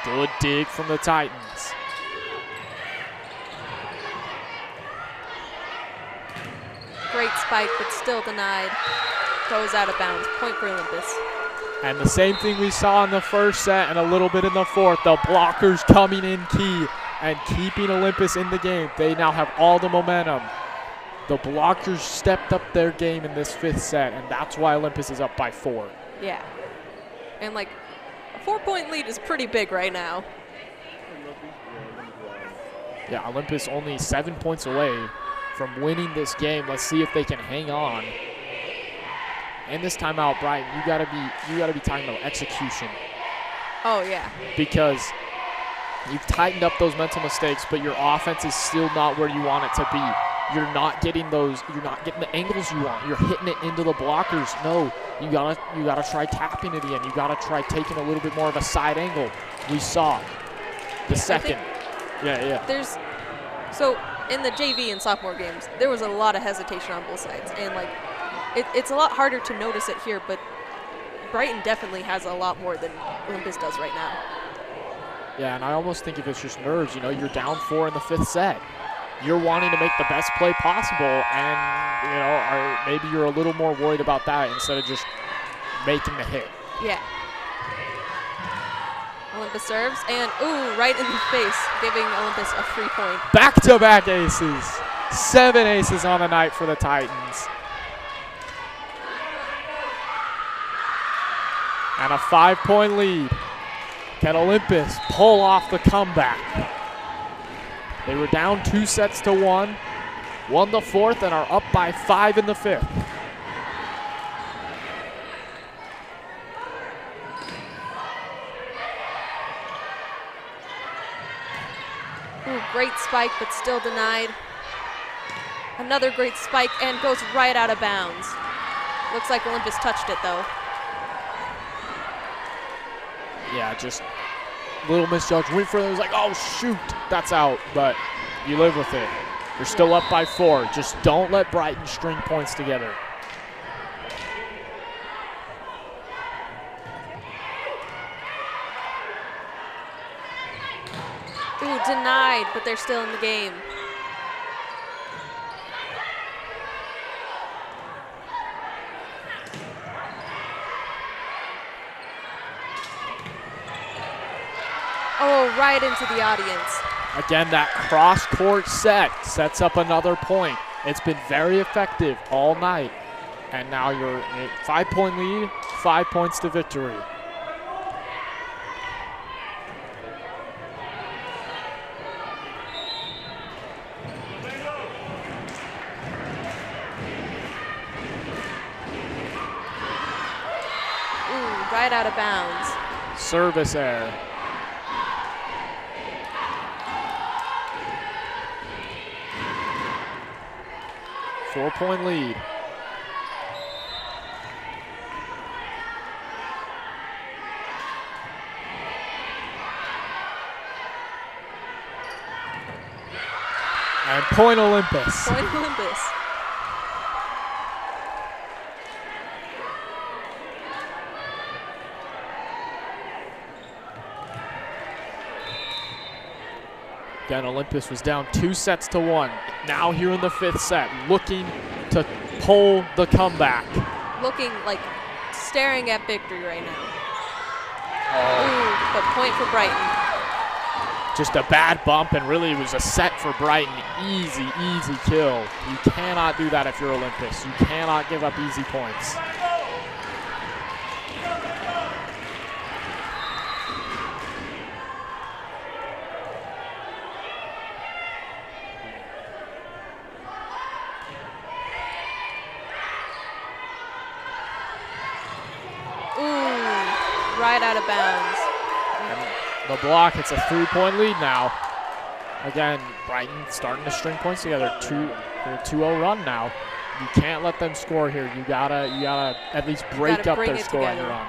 Good dig from the Titans. Great spike, but still denied. Goes out of bounds. Point for Olympus. And the same thing we saw in the first set and a little bit in the fourth. The blockers coming in key and keeping Olympus in the game. They now have all the momentum. The blockers stepped up their game in this 5th set, and that's why Olympus is up by 4. Yeah. And a 4-point lead is pretty big right now. Yeah, Olympus only 7 points away from winning this game. Let's see if they can hang on. And this timeout, Brighton, you gotta be talking about execution. Oh yeah. Because You've tightened up those mental mistakes, but your offense is still not where you want it to be. You're not getting the angles you want. You're hitting it into the blockers. No, you gotta try tapping it in. You gotta try taking a little bit more of a side angle. We saw the second. So in the JV and sophomore games, there was a lot of hesitation on both sides, and like it's a lot harder to notice it here, but Brighton definitely has a lot more than Olympus does right now. Yeah, and I almost think if it's just nerves, you know, you're down 4 in the 5th set. You're wanting to make the best play possible, and, you know, maybe you're a little more worried about that instead of just making the hit. Yeah. Olympus serves, and, ooh, right in the face, giving Olympus a free point. Back-to-back aces. 7 aces on the night for the Titans. And a 5-point lead. Can Olympus pull off the comeback? They were down 2 sets to 1, won the 4th, and are up by 5 in the 5th. Ooh, great spike, but still denied. Another great spike, and goes right out of bounds. Looks like Olympus touched it, though. Yeah, just little misjudge. Went for it. It was like, oh, shoot, that's out. But you live with it. You're still up by 4. Just don't let Brighton string points together. Ooh, denied, but they're still in the game. Oh, right into the audience. Again, that cross-court set sets up another point. It's been very effective all night. And now you're a 5-point lead, 5 points to victory. Ooh, right out of bounds. Service error. Four-point lead. And point Olympus. Point Olympus. Again, Olympus was down 2 sets to 1. Now here in the 5th set, looking to pull the comeback. Looking like staring at victory right now. Ooh, but point for Brighton. Just a bad bump, and really it was a set for Brighton. Easy, easy kill. You cannot do that if you're Olympus. You cannot give up easy points. Right out of bounds. And the block, it's a 3-point lead now. Again, Brighton starting to string points together. 2-0 run now. You can't let them score here. You gotta at least break up their scoring run.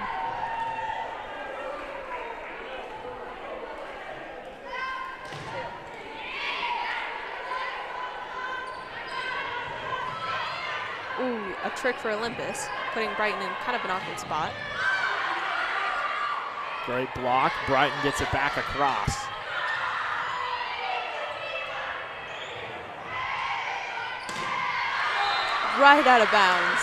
Ooh, a trick for Olympus, putting Brighton in kind of an awkward spot. Great block. Brighton gets it back across. Right out of bounds.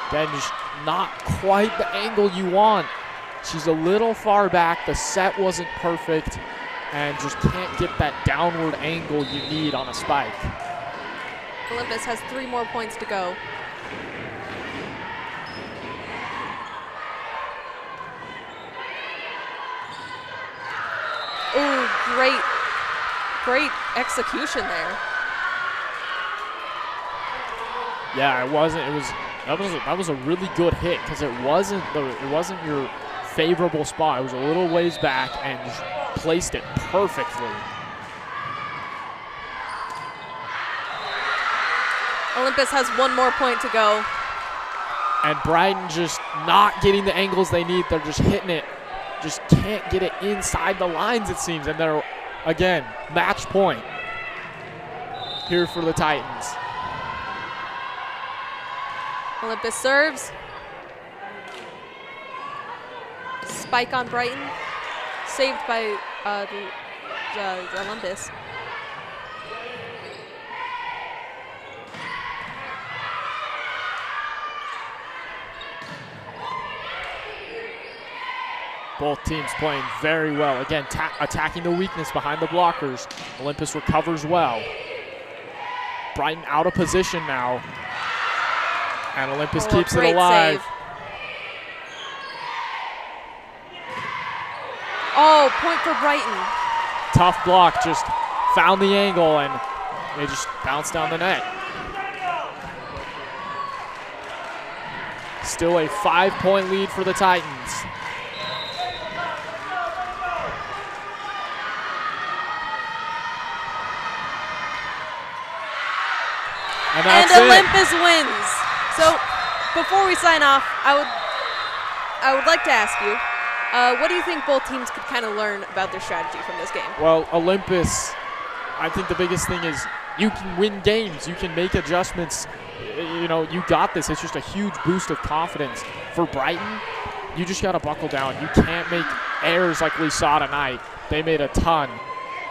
Again, just not quite the angle you want. She's a little far back. The set wasn't perfect, and just can't get that downward angle you need on a spike. Olympus has 3 more points to go. Ooh, great execution there. Yeah, that was a really good hit, because it wasn't your favorable spot. It was a little ways back and just placed it perfectly. Olympus has one more point to go. And Brighton just not getting the angles they need. They're just hitting it. Just can't get it inside the lines, it seems. And they're, again, match point here for the Titans. Olympus serves. Spike on Brighton. Saved by the Olympus. Both teams playing very well. Again, attacking the weakness behind the blockers. Olympus recovers well. Brighton out of position now. And Olympus keeps it alive. Save. Oh, point for Brighton. Tough block, just found the angle and they just bounced down the net. Still a 5-point lead for the Titans. And Olympus wins. So before we sign off, I would like to ask you, what do you think both teams could kind of learn about their strategy from this game? Well, Olympus, I think the biggest thing is you can win games. You can make adjustments. You know, you got this. It's just a huge boost of confidence. For Brighton, you just got to buckle down. You can't make errors like we saw tonight. They made a ton.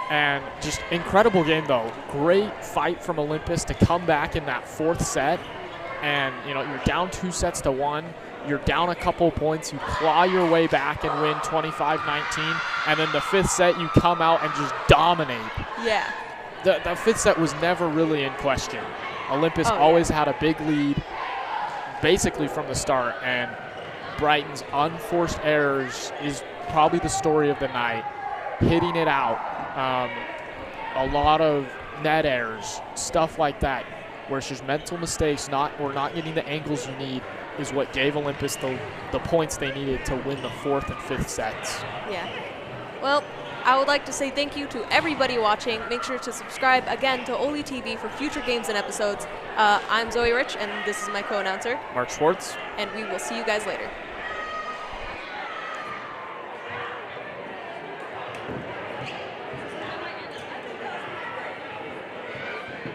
And just incredible game, though. Great fight from Olympus to come back in that fourth set. And, you know, you're down 2-1. You're down a couple points. You claw your way back and win 25-19. And then the fifth set, you come out and just dominate. Yeah. The fifth set was never really in question. Olympus always had a big lead basically from the start. And Brighton's unforced errors is probably the story of the night. Hitting it out. A lot of net errors, stuff like that, where it's just mental mistakes, or not getting the angles you need, is what gave Olympus the points they needed to win the fourth and fifth sets. Yeah. Well, I would like to say thank you to everybody watching. Make sure to subscribe again to OlyTV for future games and episodes. I'm Zoe Rich, and this is my co-announcer, Mark Schwartz. and we will see you guys later.